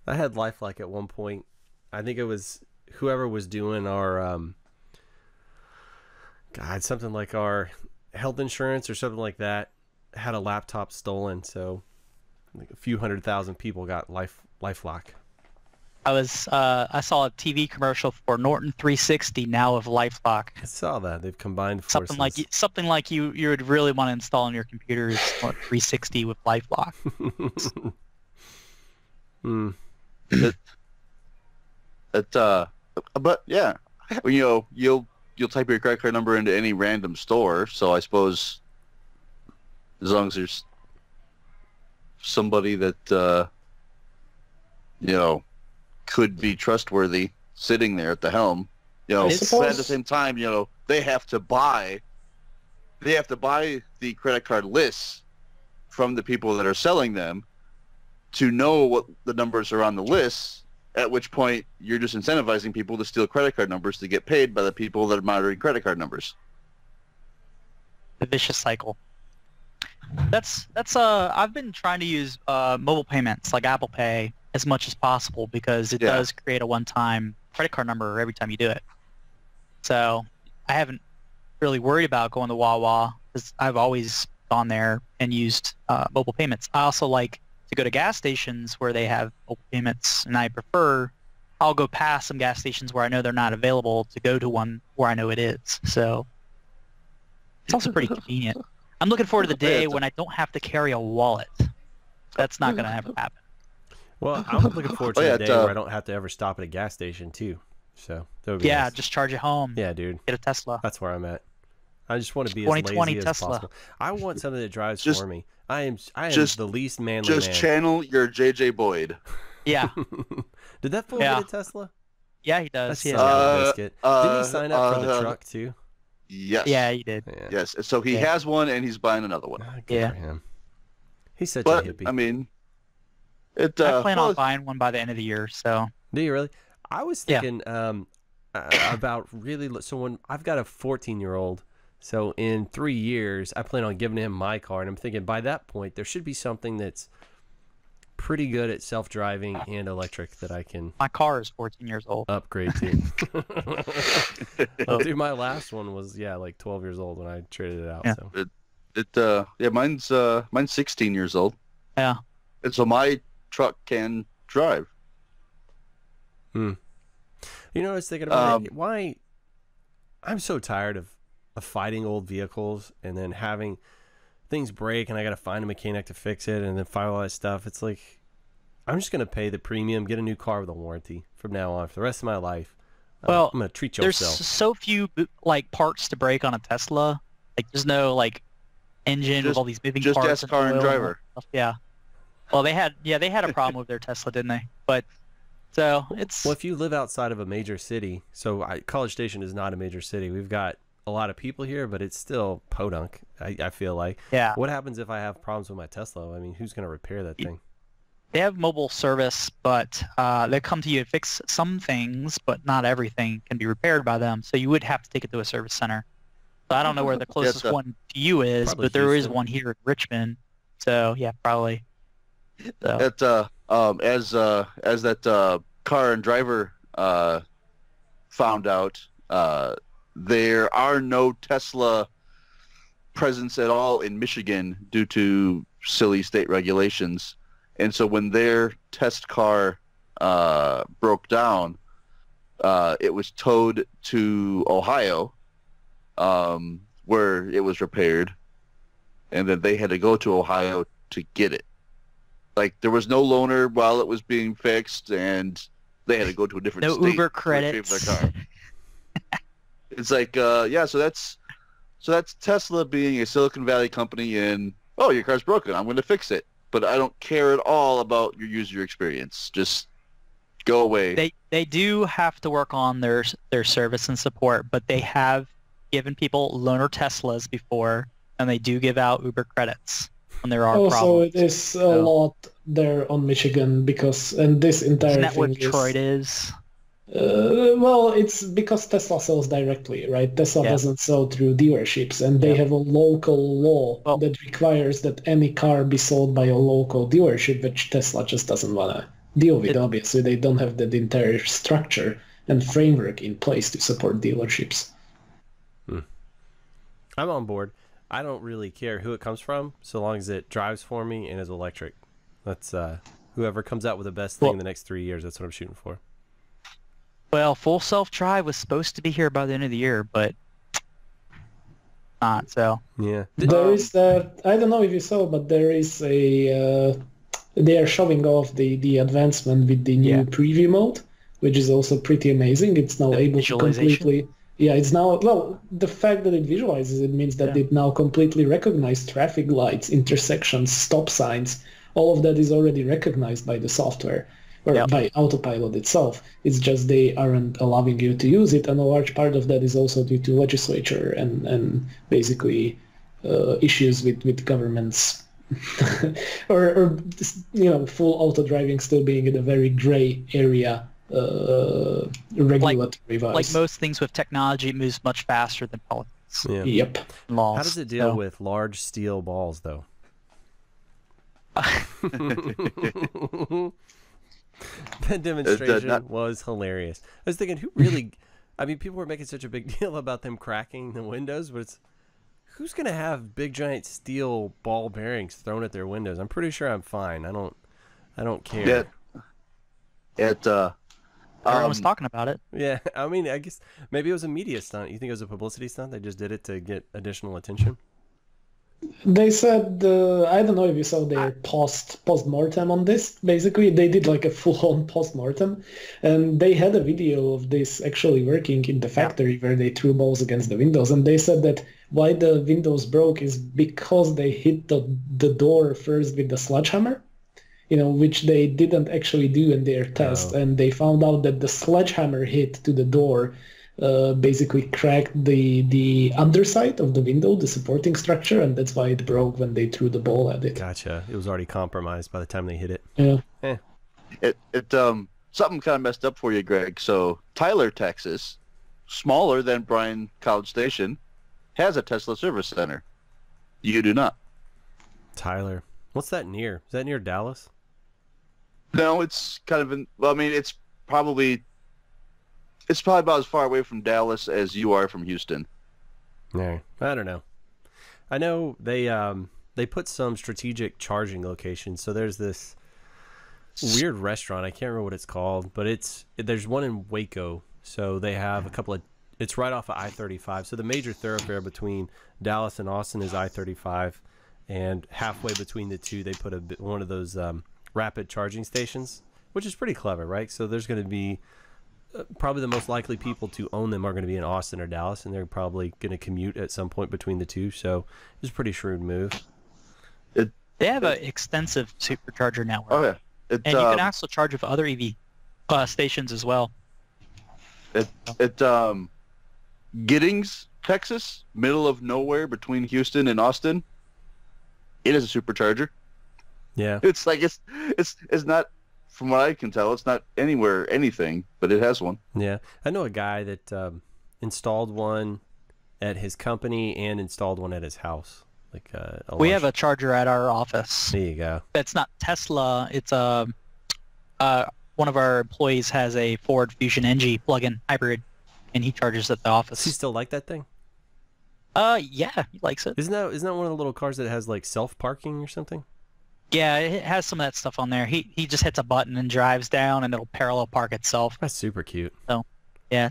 I had LifeLock at one point. I think it was whoever was doing our, something like our health insurance or something like that, had a laptop stolen. So like a few 100,000 people got LifeLock. I saw a TV commercial for Norton 360 now of LifeLock. I saw that they've combined forces. Something like you would really want to install on your computer is 360 with LifeLock. But yeah, you'll type your credit card number into any random store. So I suppose as long as there's somebody that could be trustworthy sitting there at the helm, but at the same time, they have to buy the credit card lists from the people that are selling them to know what the numbers are on the lists, at which point you're just incentivizing people to steal credit card numbers to get paid by the people that are monitoring credit card numbers. The vicious cycle. That's I've been trying to use mobile payments like Apple Pay as much as possible because it does create a one-time credit card number every time you do it. So I haven't really worried about going to Wawa because I've always gone there and used mobile payments. I also like to go to gas stations where they have mobile payments, and I'll go past some gas stations where I know they're not available to go to one where I know it is. So it's also pretty convenient. I'm looking forward to the day when I don't have to carry a wallet. That's not going to ever happen. Well, I'm looking forward to the day where I don't have to ever stop at a gas station too. So that would be nice. Just charge it home. Yeah, dude. Get a Tesla. That's where I'm at. I just want to be as lazy as possible. I want something that drives for me. I am the least manly man. Just channel your JJ Boyd. Yeah. Did that fool get a Tesla? Yeah, he does. He Didn't he sign up for the truck too? Yes. Yeah, he did. Yeah. Yes. So he has one, and he's buying another one. Good for him. He's such a hippie. I mean, I plan on buying one by the end of the year. So. Do you really? I was thinking about so when I've got a 14-year-old, so in 3 years I plan on giving him my car, and I'm thinking by that point there should be something that's pretty good at self-driving and electric that I can. My car is 14 years old. Upgrade to. Dude, my last one was like 12 years old when I traded it out. Yeah. So. Mine's 16 years old. Yeah. And so my truck can drive. You know, I was thinking about why I'm so tired of fighting old vehicles and then having things break and I got to find a mechanic to fix it and then find all that stuff. It's like, I'm just going to pay the premium, get a new car with a warranty from now on for the rest of my life. Well, I'm going to treat there's yourself. so few parts to break on a Tesla. Like there's no engine with all these moving parts. Just ask car and driver. Yeah. Well, they had a problem with their Tesla, didn't they? But so it's. Well, if you live outside of a major city, so College Station is not a major city. We've got a lot of people here, but it's still podunk. I feel like. Yeah. What happens if I have problems with my Tesla? I mean, who's going to repair that thing? They have mobile service, but they come to you to fix some things, but not everything can be repaired by them. So you would have to take it to a service center. So I don't know where the closest one to you is, Probably but there is Houston. one here in Richmond. So yeah, probably. So. As that car and driver found out, there are no Tesla presence at all in Michigan due to silly state regulations. And so when their test car broke down, it was towed to Ohio, where it was repaired, and then they had to go to Ohio to get it. Like, there was no loaner while it was being fixed, and they had to go to a different No state Uber to retrieve credits. their car. It's like, yeah, so that's Tesla being a Silicon Valley company, and, oh, your car's broken, I'm going to fix it. But I don't care at all about your user experience. Just go away. They do have to work on their service and support, but they have given people loaner Teslas before, and they do give out Uber credits when there are Also, problems. it is a lot there on Michigan and this entire Isn't that thing what is... Detroit is? Well, it's because Tesla sells directly, right? Tesla doesn't sell through dealerships, and they have a local law that requires that any car be sold by a local dealership, which Tesla just doesn't want to deal with. Obviously, they don't have that entire structure and framework in place to support dealerships. I'm on board. I don't really care who it comes from, so long as it drives for me and is electric. That's whoever comes out with the best thing in the next 3 years. That's what I'm shooting for. Well, full self-drive was supposed to be here by the end of the year, but not, so. Yeah. There is that, I don't know if you saw, but there is a, they are showing off the advancement with the new preview mode, which is also pretty amazing. It's now able to completely, it's now, well, the fact that it visualizes it means that it now completely recognizes traffic lights, intersections, stop signs. All of that is already recognized by the software. Or by autopilot itself. It's just they aren't allowing you to use it, and a large part of that is also due to legislature and basically issues with governments or full auto driving still being in a very gray area regulatory wise. Like most things with technology, it moves much faster than politics. Yeah. Yep. Laws. How does it deal with large steel balls, though? That demonstration was hilarious. I was thinking, who really... I mean, people were making such a big deal about them cracking the windows, but it's... Who's going to have big, giant steel ball bearings thrown at their windows? I'm pretty sure I'm fine. I don't care. Everyone was talking about it. Yeah, I mean, I guess maybe it was a media stunt. You think it was a publicity stunt? They just did it to get additional attention? They said, I don't know if you saw their post-mortem on this. Basically, they did like a full-on post-mortem, and they had a video of this actually working in the factory where they threw balls against the windows, and they said that why the windows broke is because they hit the door first with the sledgehammer, which they didn't actually do in their test, and they found out that the sledgehammer hit to the door basically cracked the underside of the window, the supporting structure, and that's why it broke when they threw the ball at it. Gotcha. It was already compromised by the time they hit it. Yeah. Something kind of messed up for you, Greg. So Tyler, Texas, smaller than Bryan College Station, has a Tesla service center. You do not. Tyler. What's that near? Is that near Dallas? No, it's kind of it's probably about as far away from Dallas as you are from Houston. Yeah, I don't know. I know they put some strategic charging locations. So there's this weird restaurant. I can't remember what it's called, but there's one in Waco. So they have a couple of. It's right off of I-35. So the major thoroughfare between Dallas and Austin is I-35, and halfway between the two, they put one of those rapid charging stations, which is pretty clever, right? So there's going to be. Probably the most likely people to own them are going to be in Austin or Dallas, and they're probably going to commute at some point between the two. So it's a pretty shrewd move. They have an extensive supercharger network. Oh yeah, and you can also charge with other EV stations as well. Giddings Texas, middle of nowhere between Houston and Austin, it is a supercharger. Yeah. It's like it's not, from what I can tell, it's not anywhere anything, but it has one. Yeah. I know a guy that installed one at his company and installed one at his house. Like we have a charger at our office. There you go. It's not Tesla. It's one of our employees has a Ford Fusion NG plug-in hybrid, and he charges at the office. Does he still like that thing? Yeah, he likes it. Isn't that one of the little cars that has like self-parking or something? Yeah, it has some of that stuff on there. He just hits a button and drives down, and it'll parallel park itself. That's super cute. So, yeah,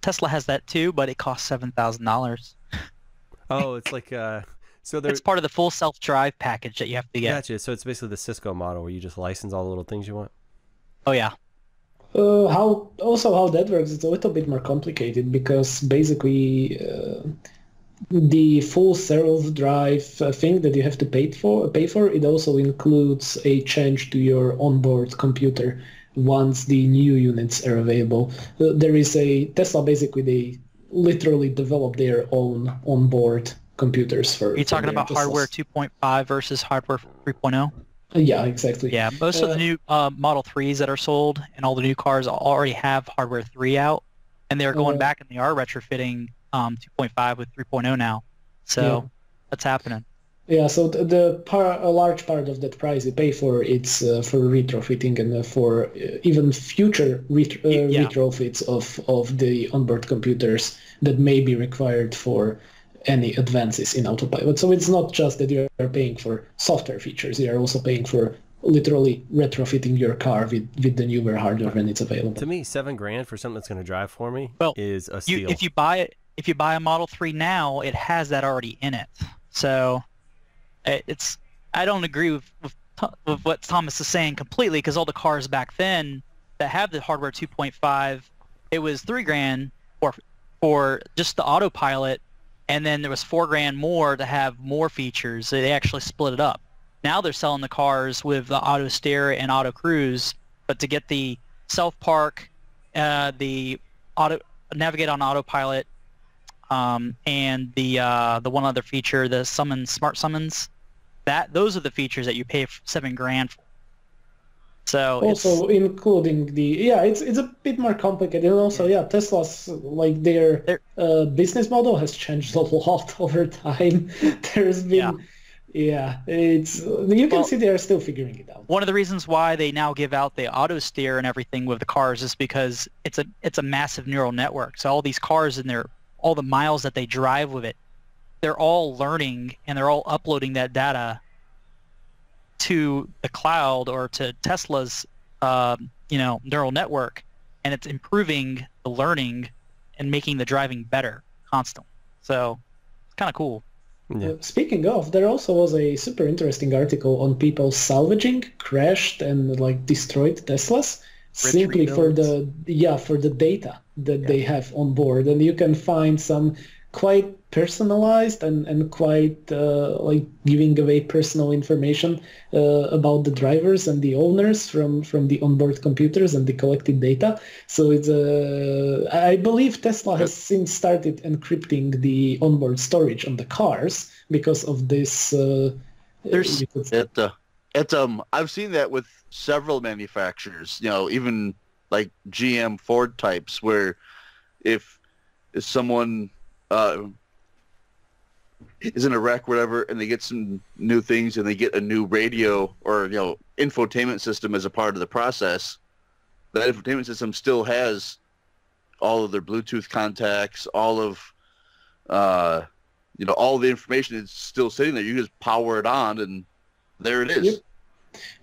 Tesla has that too, but it costs $7,000. Oh, it's like so it's part of the full self-drive package that you have to get. Gotcha. So it's basically the Cisco model where you just license all the little things you want. Oh yeah. How that works is a little bit more complicated because basically the full self-drive thing that you have to pay for, it also includes a change to your onboard computer once the new units are available. There is a Tesla, basically they literally develop their own onboard computers for. Are you talking about hardware 2.5 versus hardware 3.0? Yeah, exactly. Yeah, most of the new Model 3s that are sold and all the new cars already have hardware 3 out, and they're going back and they are retrofitting 2.5 with 3.0 now. So that's happening. Yeah, so a large part of that price you pay for it's for retrofitting and for even future retrofits of the onboard computers that may be required for any advances in autopilot. So it's not just that you are paying for software features, you are also paying for literally retrofitting your car with the newer hardware when it's available. To me, $7,000 for something that's going to drive for me is a steal. If you buy a Model 3 now, it has that already in it. So I don't agree with what Thomas is saying completely, because all the cars back then that have the hardware 2.5, it was $3,000 for just the autopilot, and then there was $4,000 more to have more features. So they actually split it up. Now they're selling the cars with the auto steer and auto cruise, but to get the self park, the auto navigate on autopilot, and the one other feature, the smart summons, those are the features that you pay $7,000 for. So also including it's a bit more complicated, and also Tesla's like their business model has changed a lot over time. There's been you can see they're still figuring it out. One of the reasons why they now give out the auto steer and everything with the cars is because it's a massive neural network. So all these cars and all the miles that they drive with it, they're all learning and they're all uploading that data to the cloud or to Tesla's neural network, and it's improving the learning and making the driving better constantly. So it's kind of cool. Yeah. Speaking of, there also was a super interesting article on people salvaging crashed and like destroyed Teslas simply for the data that they have on board, and you can find some quite personalized and quite like giving away personal information about the drivers and the owners from the onboard computers and the collected data. So it's I believe Tesla has since started encrypting the onboard storage on the cars because of this. I've seen that with several manufacturers. Even like GM, Ford types, where if someone is in a wreck, whatever, and they get some new things and they get a new radio or infotainment system as a part of the process, that infotainment system still has all of their Bluetooth contacts, all of all the information is still sitting there. You just power it on and there it is. Yep.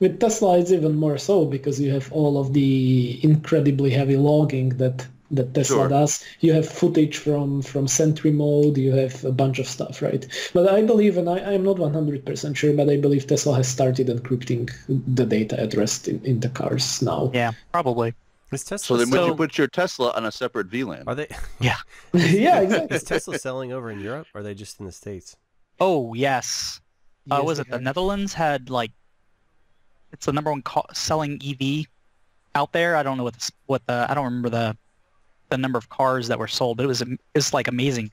With Tesla, it's even more so because you have all of the incredibly heavy logging that Tesla does. You have footage from Sentry mode, you have a bunch of stuff, right? But I believe, and I'm not 100% sure, but I believe Tesla has started encrypting the data at rest in the cars now. Yeah, probably. So then would you put your Tesla on a separate VLAN? Are they? Yeah. Yeah, exactly. Is Tesla selling over in Europe, or are they just in the States? Oh, yes. Was it the Netherlands had it's the number one selling EV out there. I don't know I don't remember the number of cars that were sold, but it's like amazing.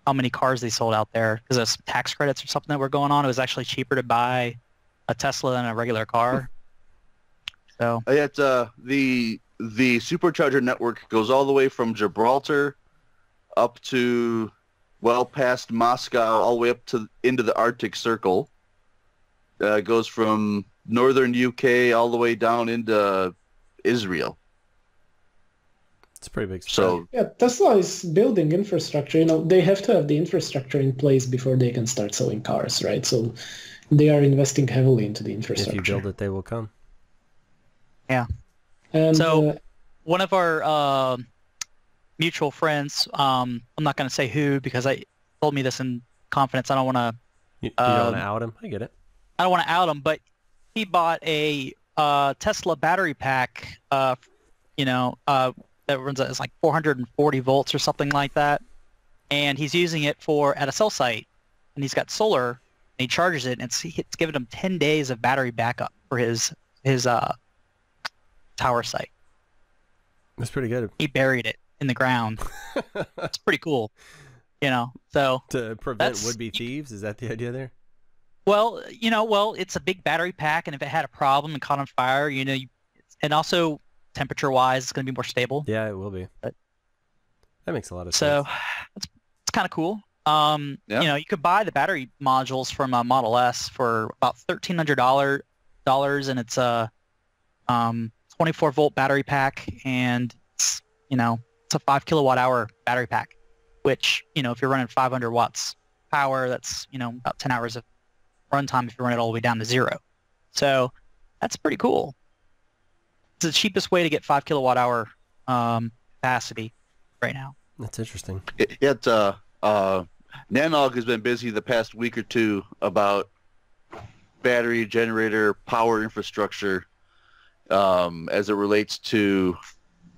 how many cars they sold out there because of some tax credits or something that were going on. It was actually cheaper to buy a Tesla than a regular car. So It's the supercharger network goes all the way from Gibraltar up to well past Moscow, all the way up to into the Arctic Circle. It goes from northern UK all the way down into Israel. It's a pretty big spread. So Yeah, Tesla is building infrastructure. They have to have the infrastructure in place before they can start selling cars, right? So they are investing heavily into the infrastructure. If you build it, they will come. yeah. And So one of our mutual friends, I'm not going to say who because I told me this in confidence. I don't want to. You don't want to out him? I get it. I don't want to out him, but he bought a Tesla battery pack. That runs it's like 440 volts or something like that, and he's using it at a cell site, and he's got solar, and he charges it, and it's giving him 10 days of battery backup for his tower site. That's pretty good. He buried it in the ground. It's pretty cool, So To prevent would-be thieves, is that the idea there? well, it's a big battery pack, and if it had a problem and caught on fire, and also temperature-wise, it's going to be more stable. Yeah, it will be. But- That makes a lot of So sense. it's kind of cool. Yeah. You could buy the battery modules from a Model S for about $1,300, and it's a 24-volt battery pack, and it's a 5 kilowatt-hour battery pack, which if you're running 500 watts power, that's about 10 hours of runtime if you run it all the way down to 0. So that's pretty cool. It's the cheapest way to get 5 kilowatt-hour capacity right now. That's interesting. Nanog has been busy the past week or two about battery generator power infrastructure as it relates to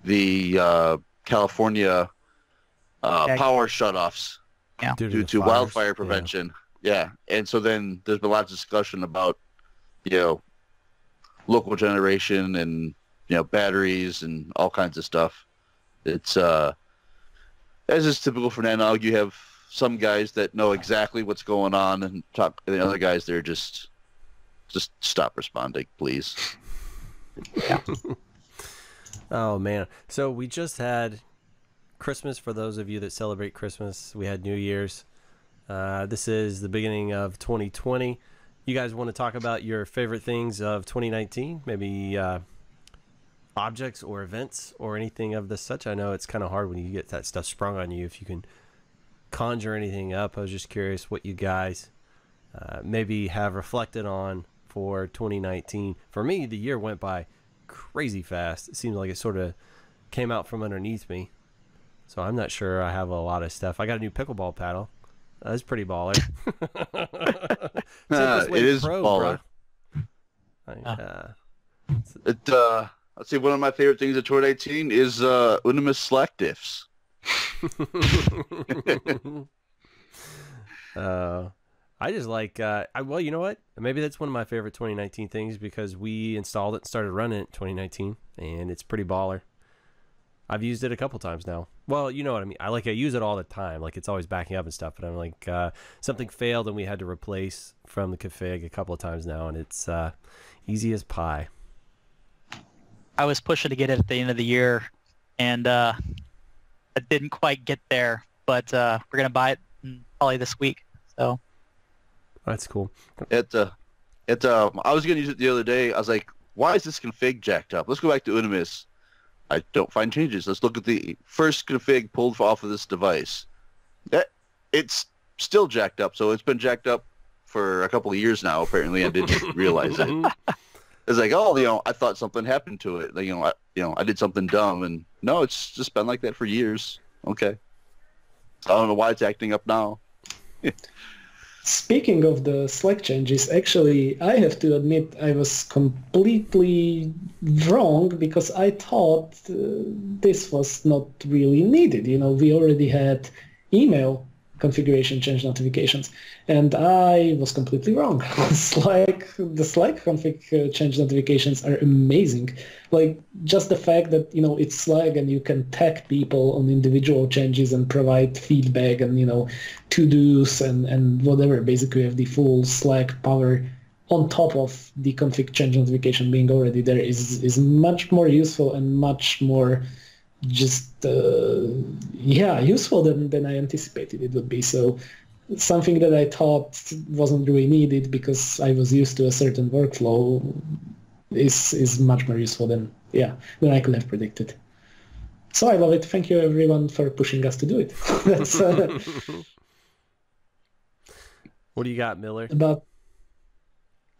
the California power shutoffs due to fires. wildfire prevention. Yeah. And so then there's been lots of discussion about, local generation and, batteries and all kinds of stuff. It's, as is typical for Nanog, you have some guys that know exactly what's going on and the other guys, they're just stop responding, please. Oh, man. So we just had Christmas for those of you that celebrate Christmas. We had New Year's. This is the beginning of 2020. You guys want to talk about your favorite things of 2019? Maybe objects or events or anything of the such? I know it's kind of hard when you get that stuff sprung on you. If you can conjure anything up, I was just curious what you guys maybe have reflected on for 2019. For me, the year went by crazy fast. It seems like it sort of came out from underneath me. So I'm not sure I have a lot of stuff. I got a new pickleball paddle. That's pretty baller. It is baller. Let's see, one of my favorite things of 2018 is Unimus Slack diffs. I just like, well, you know what? Maybe that's one of my favorite 2019 things because we installed it and started running it in 2019, and it's pretty baller. I've used it a couple times now. Well, you know what I mean. I use it all the time. Like, it's always backing up and stuff, but I'm like, something failed and we had to replace from the config a couple of times now, and it's easy as pie. I was pushing to get it at the end of the year, and I didn't quite get there, but we're going to buy it probably this week. So that's cool. I was going to use it the other day. I was like, why is this config jacked up? Let's go back to Unimus. I don't find changes. Let's look at the first config pulled off of this device. It's still jacked up, so it's been jacked up for a couple of years now, apparently. I didn't realize it. It's like, I thought something happened to it. Like, I did something dumb, and no, it's just been like that for years. Okay. I don't know why it's acting up now. Speaking of the Slack changes, actually, I have to admit I was completely wrong because I thought this was not really needed. We already had email configuration change notifications. And I was completely wrong. The Slack config change notifications are amazing. Like just the fact that, it's Slack and you can tag people on individual changes and provide feedback and, to-dos and whatever. Basically, you have the full Slack power on top of the config change notification being already there is much more useful and much more just useful than I anticipated it would be. So something that I thought wasn't really needed because I was used to a certain workflow is much more useful than I could have predicted. So I love it. Thank you everyone for pushing us to do it. That's what do you got, Miller?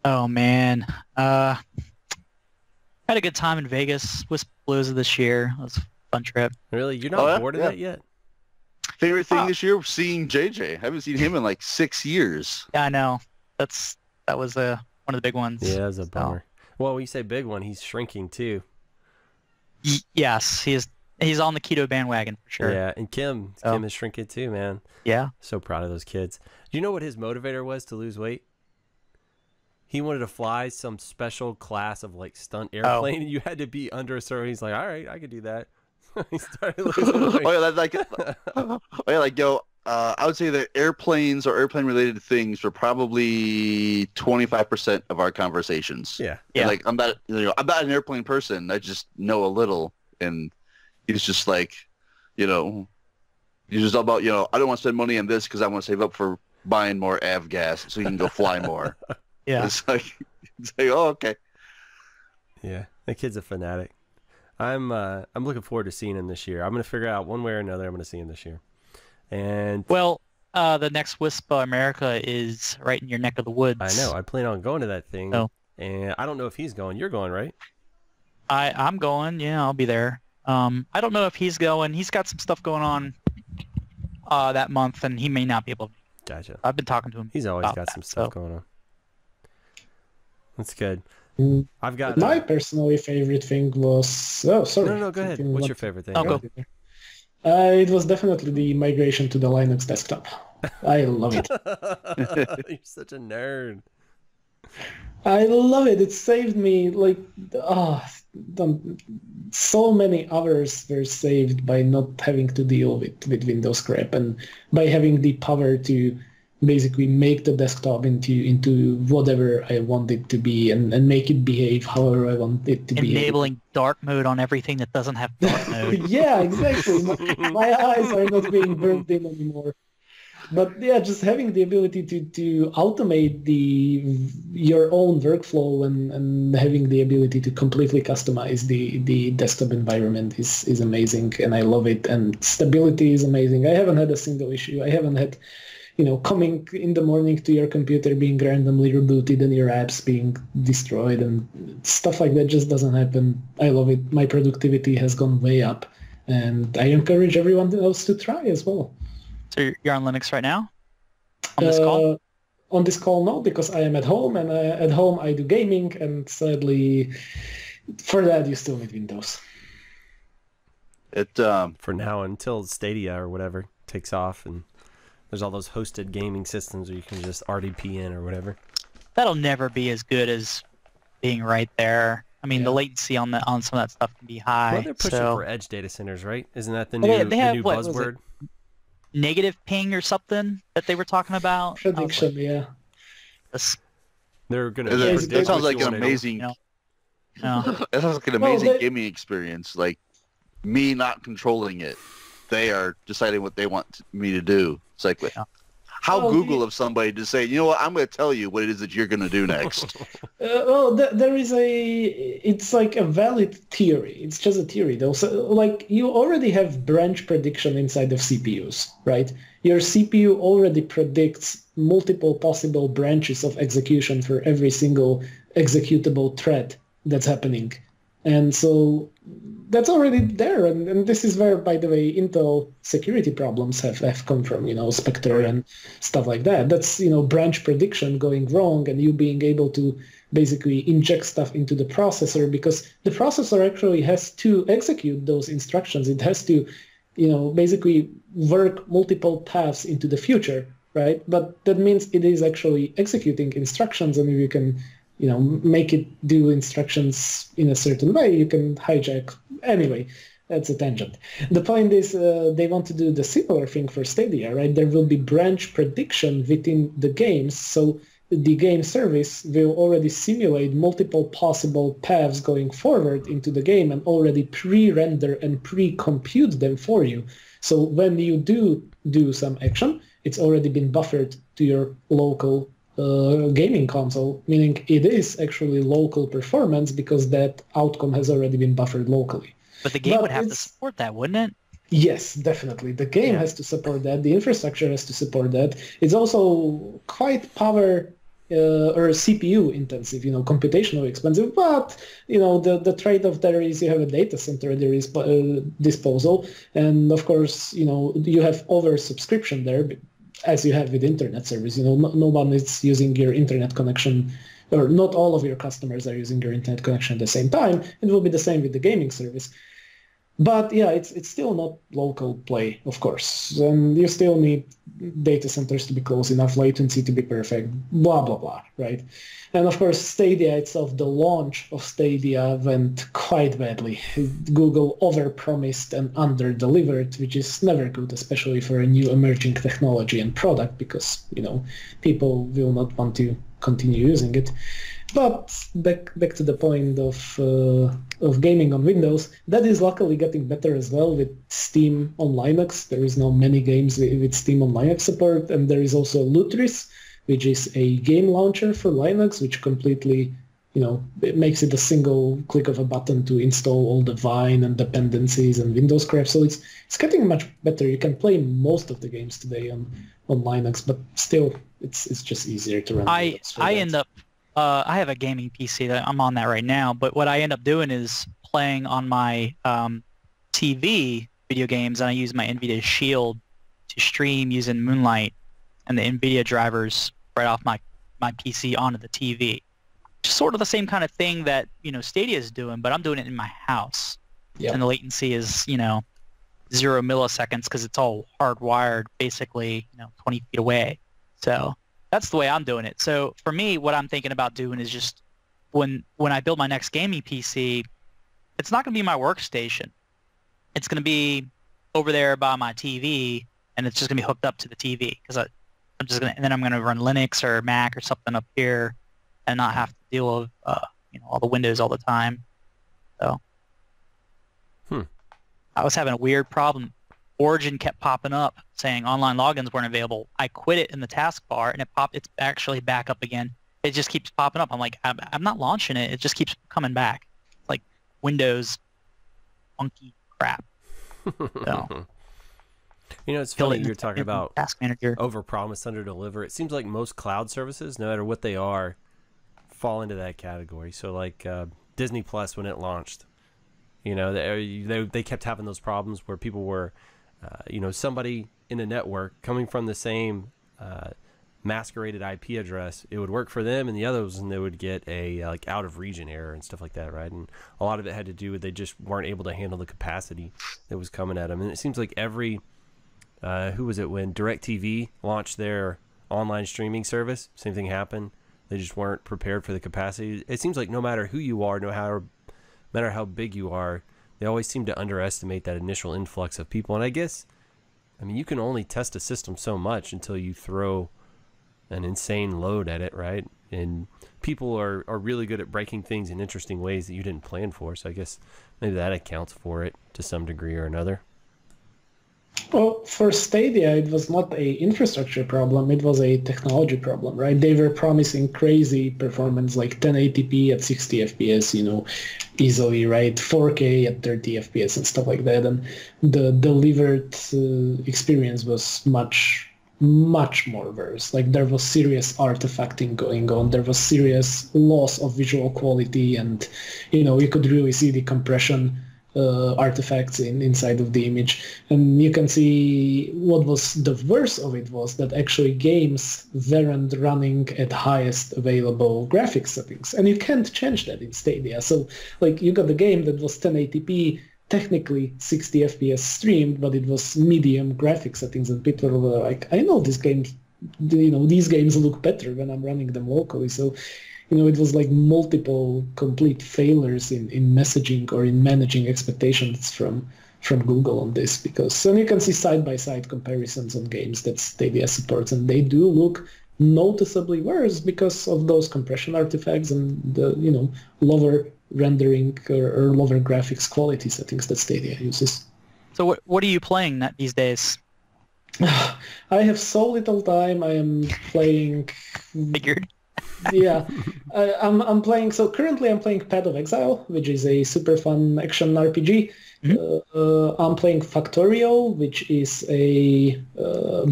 Oh man, had a good time in Vegas. WISP Palooza this year. It was a fun trip. Really? You're not bored of that yet? Favorite thing this year was seeing JJ. I haven't seen him in like 6 years. Yeah, I know. That was one of the big ones. Yeah, that was a bummer. Well, when you say big one, he's shrinking too. Yes, he's on the keto bandwagon for sure. Yeah, and Kim is shrinking too, man. Yeah. So proud of those kids. Do you know what his motivator was to lose weight? He wanted to fly some special class of like stunt airplane, and you had to be under a certain. He's like, all right, I could do that. He started losing weight. I would say that airplanes or airplane-related things were probably 25% of our conversations. Yeah. And like I'm not an airplane person. I just know a little, and he's just like, he's just all about, I don't want to spend money on this because I want to save up for buying more avgas so you can go fly more. Yeah. It's like, oh, okay. Yeah, the kid's a fanatic. I'm looking forward to seeing him this year. I'm going to figure out one way or another. I'm going to see him this year. And the next WISP America is right in your neck of the woods. I know. I plan on going to that thing. Oh. And I don't know if he's going. You're going, right? I'm going. Yeah, I'll be there. I don't know if he's going. He's got some stuff going on that month, and he may not be able to. Gotcha. I've been talking to him. He's always got some stuff going on. That's good. I've got my personally favorite thing was No, go ahead. What's your favorite thing? I'll go. It was definitely the migration to the Linux desktop. I love it. You're such a nerd. I love it. It saved me so many hours were saved by not having to deal with Windows crap and by having the power to basically make the desktop into whatever I want it to be and make it behave however I want it to be. Enabling dark mode on everything that doesn't have dark mode. Yeah, exactly. My eyes are not being burnt in anymore. But yeah, just having the ability to automate your own workflow and having the ability to completely customize the desktop environment is amazing, and I love it. And stability is amazing. I haven't had a single issue. I haven't had coming in the morning to your computer being randomly rebooted and your apps being destroyed and stuff like that just doesn't happen. I love it. My productivity has gone way up, and I encourage everyone else to try as well. So you're on Linux right now? On this call? On this call, no, because I am at home, and at home I do gaming, and sadly, for that you still need Windows. For now, until Stadia or whatever takes off, and there's all those hosted gaming systems where you can just RDP in or whatever. That'll never be as good as being right there. I mean, the latency on some of that stuff can be high. Well, they're pushing for edge data centers, right? Isn't that the new buzzword? Negative ping or something that they were talking about? Prediction, yeah. They're going to That sounds like an amazing... That sounds like an amazing gaming experience. Like, me not controlling it. They are deciding what they want me to do. It's like, how Google of somebody to say, you know what, I'm going to tell you what it is that you're going to do next. There is it's like a valid theory. It's just a theory though. So like you already have branch prediction inside of CPUs, right? Your CPU already predicts multiple possible branches of execution for every single executable thread that's happening. And so that's already there, and this is where, by the way, Intel security problems have come from, Spectre and stuff like that. That's, branch prediction going wrong and you being able to basically inject stuff into the processor because the processor actually has to execute those instructions. It has to basically work multiple paths into the future, right? But that means it is actually executing instructions, and if you can, make it do instructions in a certain way, you can hijack. Anyway, that's a tangent. The point is they want to do the similar thing for Stadia, right? There will be branch prediction within the games, so the game service will already simulate multiple possible paths going forward into the game and already pre-render and pre-compute them for you. So when you do some action, it's already been buffered to your local gaming console, meaning it is actually local performance because that outcome has already been buffered locally. But the game would have to support that, wouldn't it? Yes, definitely. The game has to support that. The infrastructure has to support that. It's also quite power or CPU intensive, computationally expensive. But the trade-off there is you have a data center at your disposal, and of course, you have oversubscription there, as you have with internet service. No one is using your internet connection, or not all of your customers are using your internet connection at the same time. It will be the same with the gaming service. But yeah, it's still not local play, of course. And you still need data centers to be close enough, latency to be perfect, blah, blah, blah, right? And of course, Stadia itself, the launch of Stadia went quite badly. Google overpromised and under-delivered, which is never good, especially for a new emerging technology and product, because, people will not want to continue using it. But back to the point of gaming on Windows, that is luckily getting better as well with Steam on Linux. There is now many games with Steam on Linux support, and there is also Lutris, which is a game launcher for Linux, which completely, it makes it a single click of a button to install all the Vine and dependencies and Windows crap. So it's getting much better. You can play most of the games today on Linux, but still, it's just easier to run. I have a gaming PC that I'm on that right now, but what I end up doing is playing on my TV video games, and I use my NVIDIA Shield to stream using Moonlight and the NVIDIA drivers right off my PC onto the TV. Just sort of the same kind of thing that, Stadia is doing, but I'm doing it in my house. Yep. And the latency is, 0 milliseconds because it's all hardwired basically, 20 feet away. So that's the way I'm doing it. So for me, what I'm thinking about doing is just when I build my next gaming PC, it's not going to be my workstation. It's going to be over there by my TV, and it's just going to be hooked up to the TV because and then I'm going to run Linux or Mac or something up here, and not have to deal with all the Windows all the time. So I was having a weird problem. Origin kept popping up saying online logins weren't available. I quit it in the taskbar, and it's actually back up again. It just keeps popping up. I'm like, I'm not launching it. It just keeps coming back. It's like Windows funky crap. So, it's funny you're talking about Task Manager. Overpromise, underdeliver. It seems like most cloud services, no matter what they are, fall into that category. So like Disney Plus, when it launched, they kept having those problems where people were somebody in a network coming from the same masqueraded IP address, it would work for them, and the others, and they would get a like out of region error and stuff like that, right? And a lot of it had to do with they just weren't able to handle the capacity that was coming at them. And it seems like every who was it when DirecTV launched their online streaming service, same thing happened. They just weren't prepared for the capacity. It seems like no matter who you are, no matter how big you are, they always seem to underestimate that initial influx of people. And I guess, you can only test a system so much until you throw an insane load at it, right? And people are really good at breaking things in interesting ways that you didn't plan for. So I guess maybe that accounts for it to some degree or another. Well, for Stadia, it was not a infrastructure problem, it was a technology problem, right? They were promising crazy performance like 1080p at 60 FPS, easily, right? 4K at 30 FPS and stuff like that. And the delivered experience was much more worse. Like there was serious artifacting going on. There was serious loss of visual quality, and, you could really see the compression artifacts inside of the image. And you can see what was the worst of it was that actually games weren't running at highest available graphics settings, and you can't change that in Stadia. So like you got a game that was 1080p technically 60 FPS streamed, but it was medium graphic settings, and people were like, I know this game, these games look better when I'm running them locally. So, it was like multiple complete failures in messaging or in managing expectations from Google on this, because then you can see side-by-side comparisons on games that Stadia supports, and they do look noticeably worse because of those compression artifacts and the lower rendering or lower graphics quality settings that Stadia uses. So what are you playing these days? I have so little time. I am playing. Figured. Yeah, I'm playing. So currently, I'm playing Path of Exile, which is a super fun action RPG. I'm playing Factorio, which is a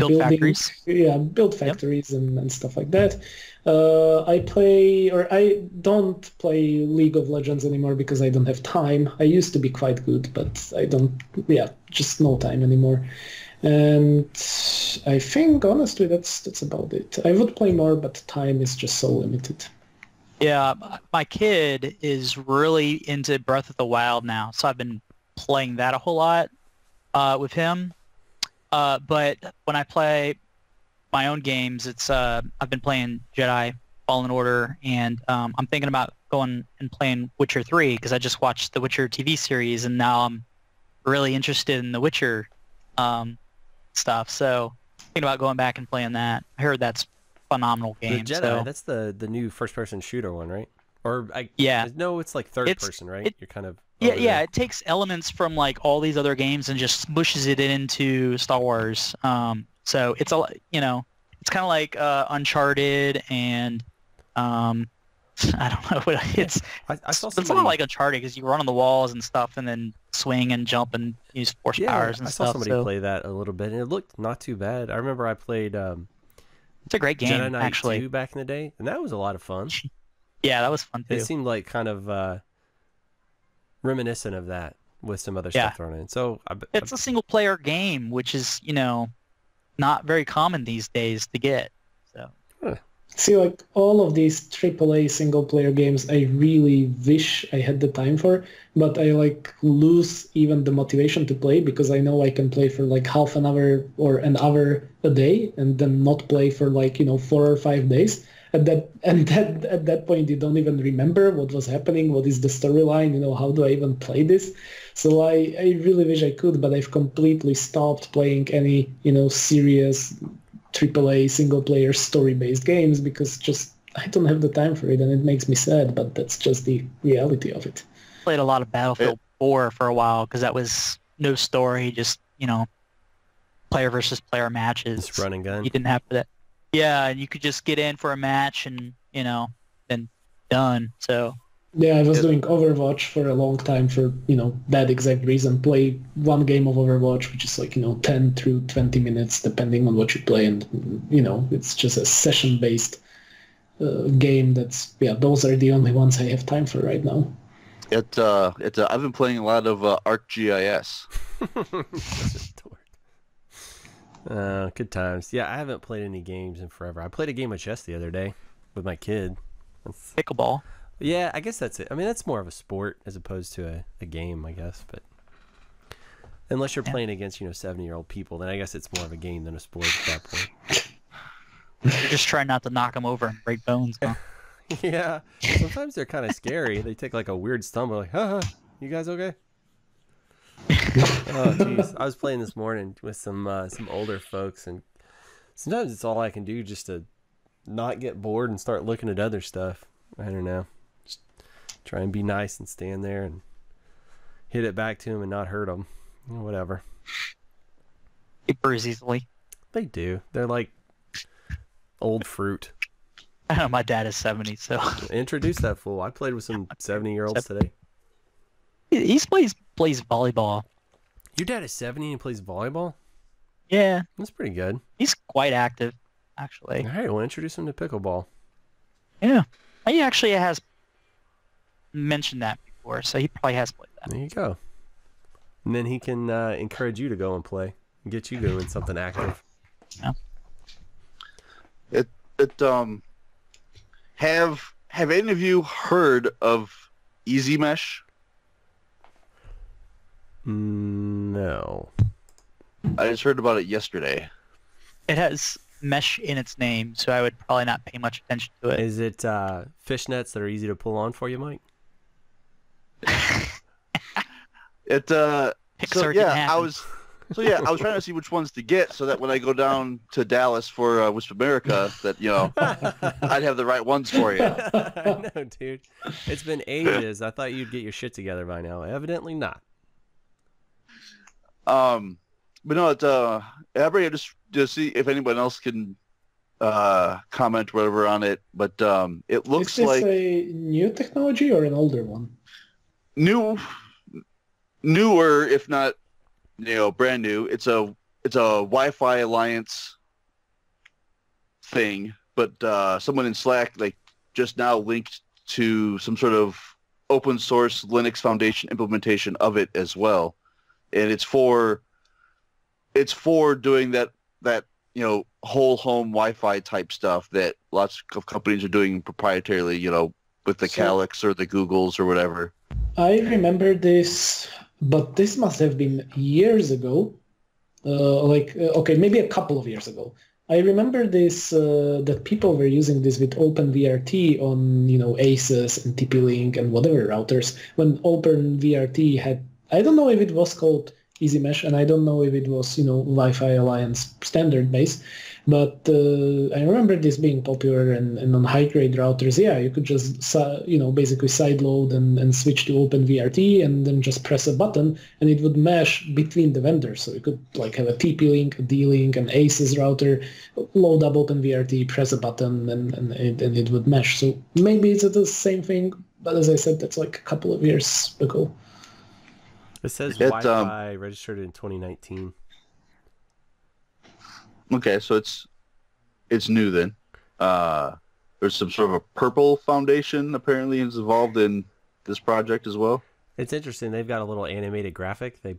build factories. Yeah, build factories and stuff like that. I don't play League of Legends anymore because I don't have time. I used to be quite good, but I don't. Yeah, just no time anymore. And I think honestly that's about it. I would play more, but time is just so limited. Yeah, my kid is really into Breath of the Wild now, so I've been playing that a whole lot with him. But when I play my own games, it's I've been playing Jedi Fallen Order, and I'm thinking about going and playing Witcher 3 because I just watched the Witcher TV series, and now I'm really interested in the Witcher stuff. So thinking about going back and playing that. I heard that's a phenomenal game. The Jedi, so. That's the new first-person shooter one, right? Or yeah, no, it's like third person, right? You're kind of yeah. It takes elements from like all these other games and just smushes it into Star Wars. So it's it's kind of like Uncharted and I don't know what it's. I saw it's not like Uncharted because you run on the walls and stuff and then swing and jump and use force powers and stuff. I saw somebody play that a little bit and it looked not too bad. I remember I played. It's a great game, Jedi Knight actually. 2 back in the day, and that was a lot of fun. Yeah, that was fun too. It seemed like kind of reminiscent of that with some other stuff thrown in. So it's a single player game, which is not very common these days to get. So. See, like all of these AAA single-player games, I really wish I had the time for, but I lose even the motivation to play because I know I can play for half an hour or an hour a day and then not play for 4 or 5 days. At that point, you don't even remember what was happening, what is the storyline, how do I even play this? So I really wish I could, but I've completely stopped playing any, serious AAA single-player story-based games because just I don't have the time for it, and it makes me sad, but that's just the reality of it. Played a lot of Battlefield 4 for a while because that was no story, just, player versus player matches. Just run and gun. You didn't have that. Yeah, and you could just get in for a match and, then done, so... Yeah, I was doing Overwatch for a long time for, that exact reason. Play one game of Overwatch, which is 10 through 20 minutes, depending on what you play. And, it's just a session-based game those are the only ones I have time for right now. I've been playing a lot of ArcGIS. Good times. Yeah, I haven't played any games in forever. I played a game of chess the other day with my kid. Pickleball. Yeah, I guess that's it. I mean, that's more of a sport as opposed to a game, I guess. But unless you're playing against, 70-year-old people, then I guess it's more of a game than a sport at that point. You're just trying not to knock them over and break bones, huh? Yeah. Sometimes they're kind of scary. They take a weird stumble, like, haha, you guys okay? Oh, jeez. I was playing this morning with some older folks, and sometimes it's all I can do just to not get bored and start looking at other stuff. I don't know. Try and be nice and stand there and hit it back to them and not hurt them. Whatever. They bruise easily. They do. They're like old fruit. I know my dad is 70, so... Introduce that fool. I played with some 70-year-olds today. He plays volleyball. Your dad is 70 and plays volleyball? Yeah. That's pretty good. He's quite active, actually. All right, we'll introduce him to pickleball. Yeah. He actually has mentioned that before, so he probably has played that. There you go. And then he can encourage you to go and play and get you doing something active. Yeah. Have any of you heard of EasyMesh? No. I just heard about it yesterday. It has mesh in its name, so I would probably not pay much attention to it. Is it fishnets that are easy to pull on for you, Mike? It Pixar can happen. I was trying to see which ones to get so that when I go down to Dallas for WISP America, that I'd have the right ones for you. I know, dude. It's been ages. I thought you'd get your shit together by now. Evidently not. But no, everybody just see if anyone else can comment whatever on it. But it looks Is this like a new technology or an older one? newer, if not brand new. It's a Wi-Fi Alliance thing, but someone in Slack just now linked to some sort of open source Linux Foundation implementation of it as well, and it's for doing that whole home Wi-Fi type stuff that lots of companies are doing proprietarily, with the Calix or the Googles or whatever. I remember this, but this must have been years ago. Maybe a couple of years ago. I remember this that people were using this with OpenVRT on Asus and TP-Link and whatever routers. When OpenVRT had, I don't know if it was called EasyMesh, and I don't know if it was Wi-Fi Alliance standard base, but I remember this being popular, and on high-grade routers, you could just basically sideload and switch to OpenVRT and then just press a button and it would mesh between the vendors. So you could have a TP-Link, a D-Link, an Asus router, load up OpenVRT, press a button, and it would mesh. So maybe it's the same thing, but as I said, that's a couple of years ago. It says Wi-Fi registered in 2019. Okay, so it's new then. There's some sort of a purple foundation apparently is involved in this project as well. It's interesting. They've got a little animated graphic. The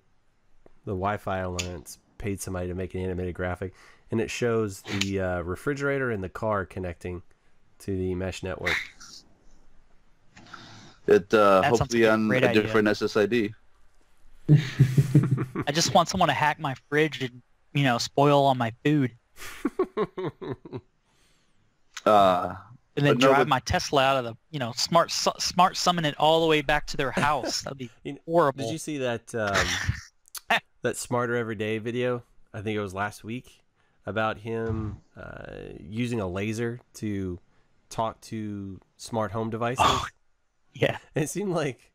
Wi-Fi Alliance paid somebody to make an animated graphic, and it shows the refrigerator and the car connecting to the mesh network. It hopefully on a different SSID. I just want someone to hack my fridge and spoil all my food. And then drive my Tesla out of the smart summon it all the way back to their house. That'd be horrible. Did you see that that Smarter Everyday video? I think it was last week, about him using a laser to talk to smart home devices. Oh, yeah, it seemed like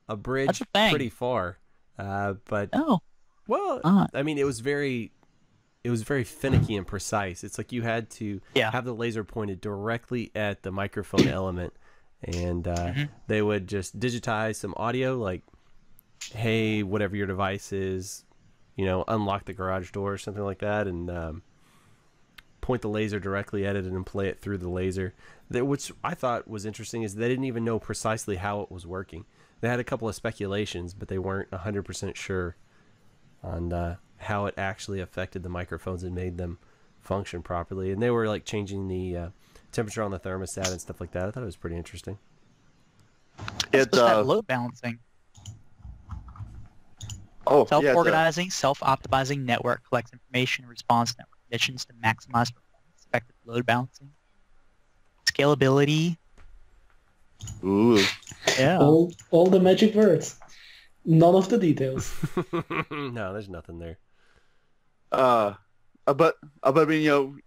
a bridge pretty far. But I mean, it was very finicky and precise. It's like you had to have the laser pointed directly at the microphone element, and they would just digitize some audio, like, hey, whatever your device is, unlock the garage door or something like that, and point the laser directly at it and then play it through the laser. Which I thought was interesting is they didn't even know precisely how it was working. They had a couple of speculations, but they weren't 100% sure on how it actually affected the microphones and made them function properly. And they were changing the temperature on the thermostat and stuff like that. I thought it was pretty interesting. It's load balancing. Self-organizing, self-optimizing network collects information in response to network conditions to maximize performance, effective load balancing, scalability. Ooh. Yeah. All the magic words. None of the details. No, there's nothing there. But I mean,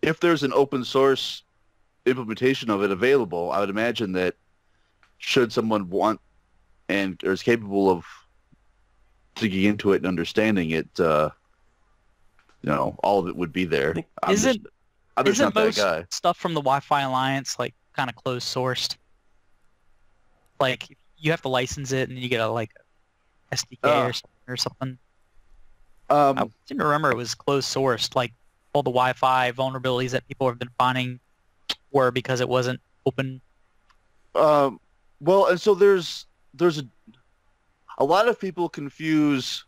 if there's an open source implementation of it available, I would imagine that should someone want and or is capable of digging into it and understanding it, all of it would be there. Isn't not most that guy. Stuff from the Wi-Fi Alliance kind of closed sourced? You have to license it, and you get a SDK or something. I seem to remember it was closed sourced. All the Wi-Fi vulnerabilities that people have been finding were because it wasn't open. Well, and so there's a lot of people confuse,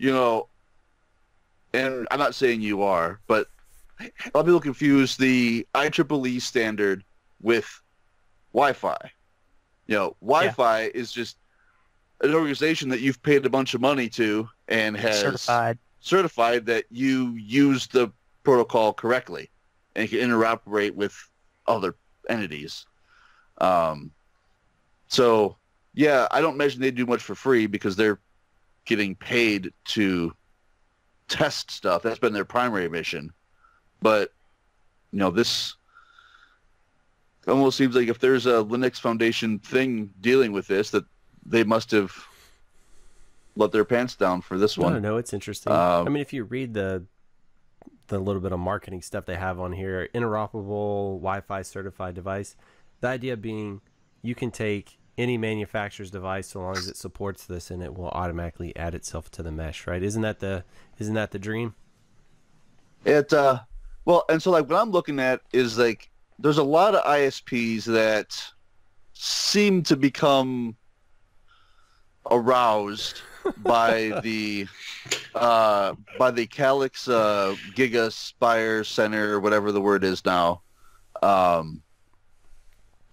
and I'm not saying you are, but a lot of people confuse the IEEE standard with Wi-Fi. Wi-Fi is just an organization that you've paid a bunch of money to and has certified that you use the protocol correctly and can interoperate with other entities. So, yeah, I don't imagine they do much for free because they're getting paid to test stuff. That's been their primary mission. But, this almost seems like if there's a Linux Foundation thing dealing with this, that they must have let their pants down for this one. I don't know. It's interesting. I mean, if you read the little bit of marketing stuff they have on here, interoperable Wi-Fi certified device, the idea being you can take any manufacturer's device so long as it supports this and it will automatically add itself to the mesh, right? Isn't that the dream? Well, and so like what I'm looking at is like there's a lot of ISPs that seem to become aroused by the Calix Giga Spire Center, or whatever the word is now,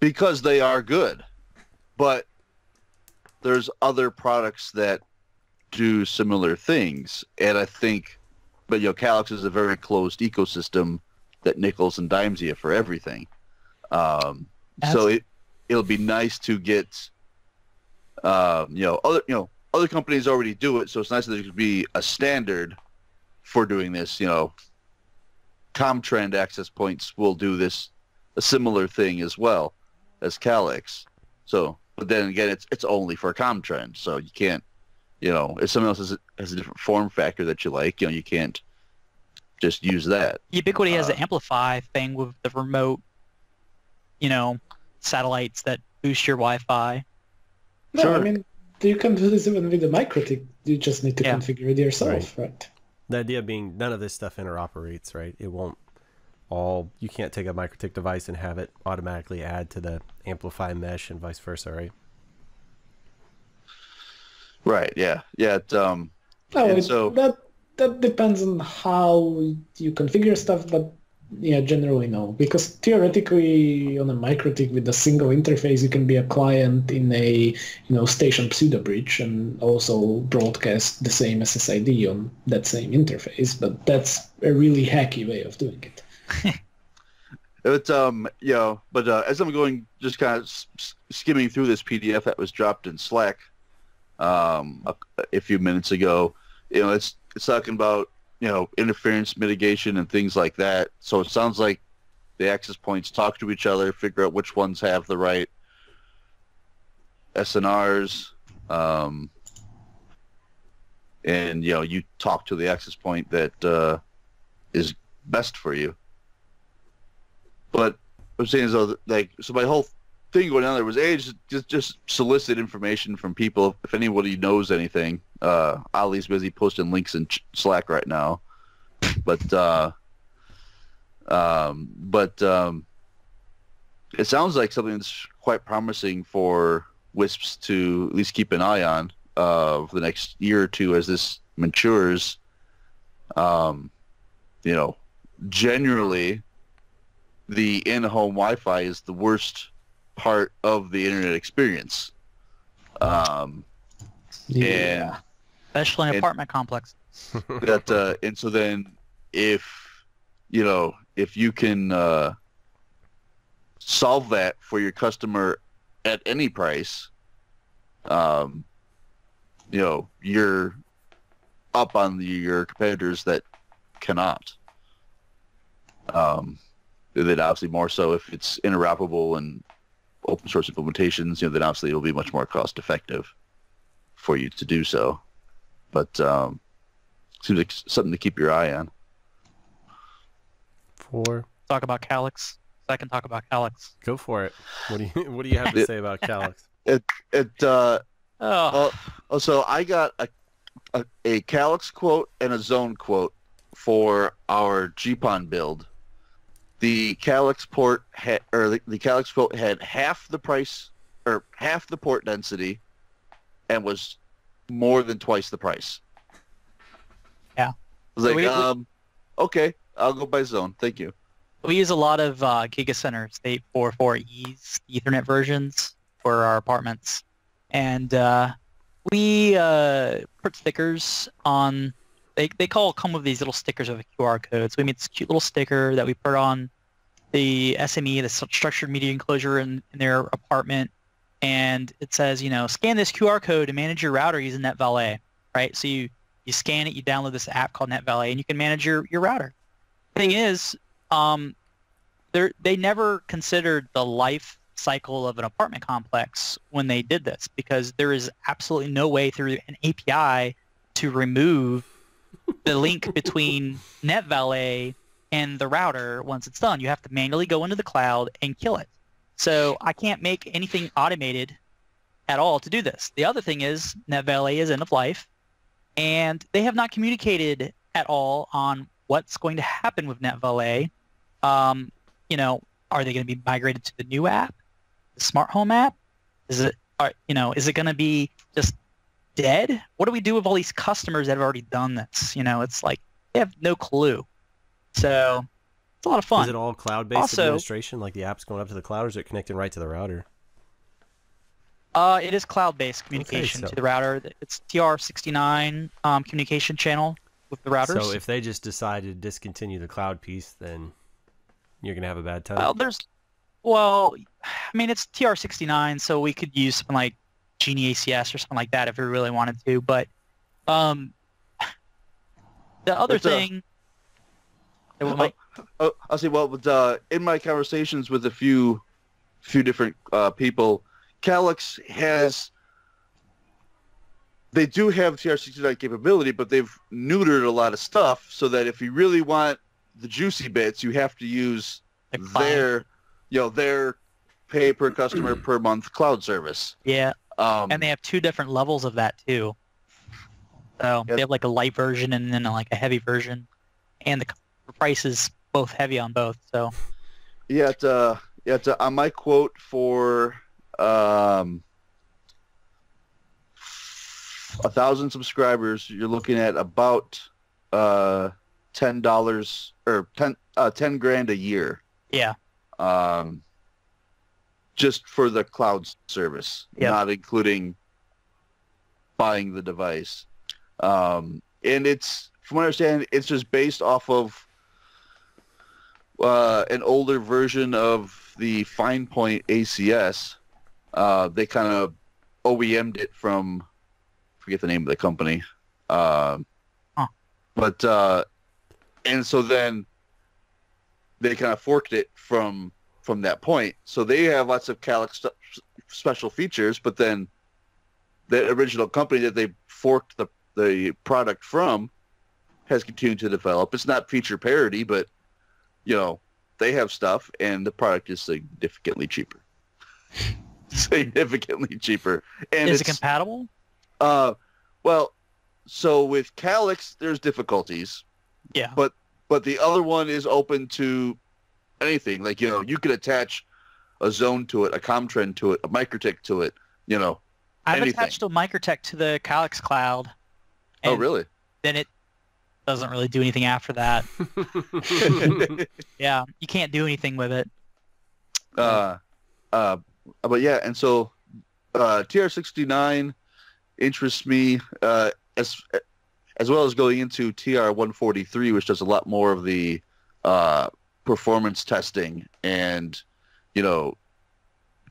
because they are good. But there's other products that do similar things, and I think, but Calix is a very closed ecosystem that nickels and dimes you for everything. So it'll be nice to get, other companies already do it, so it's nice that there could be a standard for doing this. Comtrend access points will do this, a similar thing as well as Calix. So, but then again, it's only for Comtrend, so you can't, if someone else has a different form factor that you like, you can't just use that. Ubiquiti has the Amplify thing with the remote, satellites that boost your Wi-Fi. No, Sure. I mean, you can do this even with the MikroTik. You just need to configure it yourself, right? The idea being none of this stuff interoperates, right? It won't you can't take a MikroTik device and have it automatically add to the Amplify mesh and vice versa, right? Right, yeah. Yeah, that depends on how you configure stuff, but yeah, generally no. Because theoretically, on a MikroTik with a single interface, you can be a client in a station pseudo bridge and also broadcast the same SSID on that same interface. But that's a really hacky way of doing it. But as I'm going, just kind of skimming through this PDF that was dropped in Slack a few minutes ago, it's talking about interference mitigation and things like that. So it sounds like the access points talk to each other, figure out which ones have the right SNRs, and you talk to the access point that is best for you. But what I'm saying is, though, so my whole thing going on there was, just solicit information from people. If anybody knows anything, Ali's busy posting links in Slack right now. But it sounds like something that's quite promising for WISPs to at least keep an eye on for the next year or two as this matures. Generally, the in-home Wi-Fi is the worst part of the internet experience. And especially in apartment complexes. And so then if you can solve that for your customer at any price, you're up on your competitors that cannot. Then obviously more so if it's interoperable and open source implementations, then obviously it'll be much more cost effective for you to do so. But seems like something to keep your eye on. Talk about Calix. So I can talk about Calix. Go for it. What do you have to say about Calix? So I got a Calix quote and a Zone quote for our GPON build. The Calix port the Calix quote had half the price or half the port density, and was more than twice the price. Yeah. I was like, okay, I'll go by Zone. Thank you. We use a lot of GigaCenter 844Es Ethernet versions for our apartments, and We put stickers on. They come with these little stickers with a QR code. So we made this cute little sticker that we put on the SME, the structured media enclosure in their apartment, and it says, scan this QR code to manage your router using NetValet, right? So you scan it, you download this app called NetValet, and you can manage your router. Thing is, they never considered the life cycle of an apartment complex when they did this, because there is absolutely no way through an API to remove the link between NetValet and the router once it's done. You have to manually go into the cloud and kill it. So I can't make anything automated at all to do this. The other thing is NetValet is end of life, and they have not communicated at all on what's going to happen with NetValet. Are they going to be migrated to the new app, the smart home app? Is it going to be just dead? What do we do with all these customers that have already done this? It's like they have no clue. So it's a lot of fun. Is it all cloud-based administration, like the app's going up to the cloud, or is it connecting right to the router? It is cloud-based communication Okay, so to the router. It's TR69 communication channel with the routers. So if they just decide to discontinue the cloud piece, then you're going to have a bad time. It's TR69, so we could use something like Genie ACS or something like that if we really wanted to. But the other thing... I'll say, in my conversations with a few different people, Calix they do have TR69 capability, but they've neutered a lot of stuff so that if you really want the juicy bits, you have to use their pay per customer per month cloud service. Yeah. And they have two different levels of that too. So they have like a light version and then like a heavy version, and the price is both heavy on both. So it's on my quote for 1,000 subscribers, you're looking at about $10 or $10,000 a year. Yeah. Just for the cloud service, Yep. not including buying the device. And it's, from what I understand, it's just based off of an older version of the Fine Point ACS. They kind of OEM'd it from, forget the name of the company. But and so then they kind of forked it from that point. So they have lots of Calix special features, but then the original company that they forked the product from has continued to develop. It's not feature parity, but they have stuff, and the product is significantly cheaper. Significantly cheaper. And is it compatible? So with Calix, there's difficulties. Yeah. But the other one is open to anything. Like, you could attach a zone to it, a ComTrend to it, a MikroTik to it, I've anything. attached a MikroTik to the Calix cloud. Oh, really? Then it doesn't really do anything after that. Yeah, you can't do anything with it. But yeah, and so TR69 interests me as well as going into TR143, which does a lot more of the performance testing and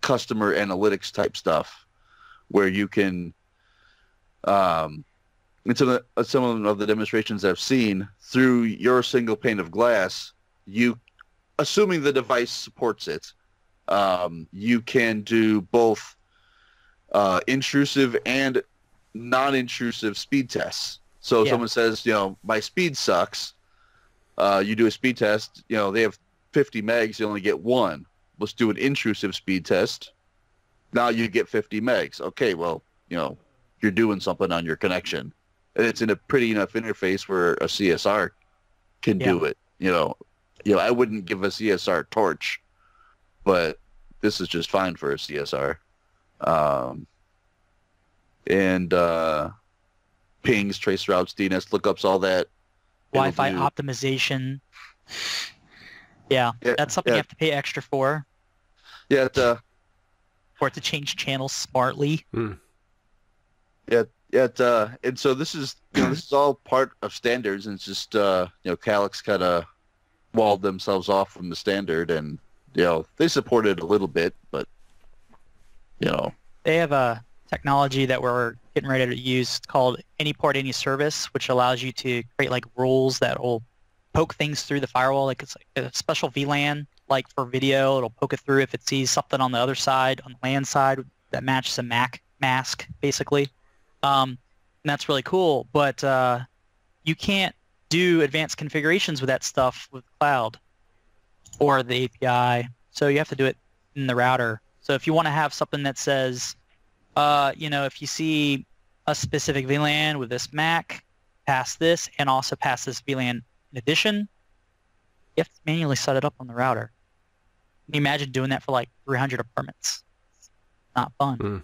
customer analytics type stuff, where you can in some of the demonstrations I've seen, through your single pane of glass, assuming the device supports it, you can do both intrusive and non-intrusive speed tests. So if someone says, my speed sucks, you do a speed test, they have 50 megs, you only get one. Let's do an intrusive speed test. Now you get 50 megs. Okay, well, you're doing something on your connection. And it's in a pretty enough interface where a CSR can do it. I wouldn't give a CSR torch, but this is just fine for a CSR. And pings, trace routes, DNS lookups, all that. Wi-Fi optimization. Yeah, that's something you have to pay extra for. Yeah. Or to change channels smartly. Yeah, yeah, and so this is this is all part of standards, and it's just Calix kind of walled themselves off from the standard, and they support it a little bit, but They have a technology that we're getting ready to use called Any Port Any Service, which allows you to create like rules that will poke things through the firewall. Like it's like a special VLAN, like for video, it'll poke it through if it sees something on the other side, on the LAN side, that matches a MAC mask, basically. And that's really cool, but you can't do advanced configurations with that stuff with cloud or the API, so you have to do it in the router. So if you want to have something that says, if you see a specific VLAN with this MAC, pass this, and also pass this VLAN in addition, you have to manually set it up on the router. Can you imagine doing that for like 300 apartments? It's not fun. Mm.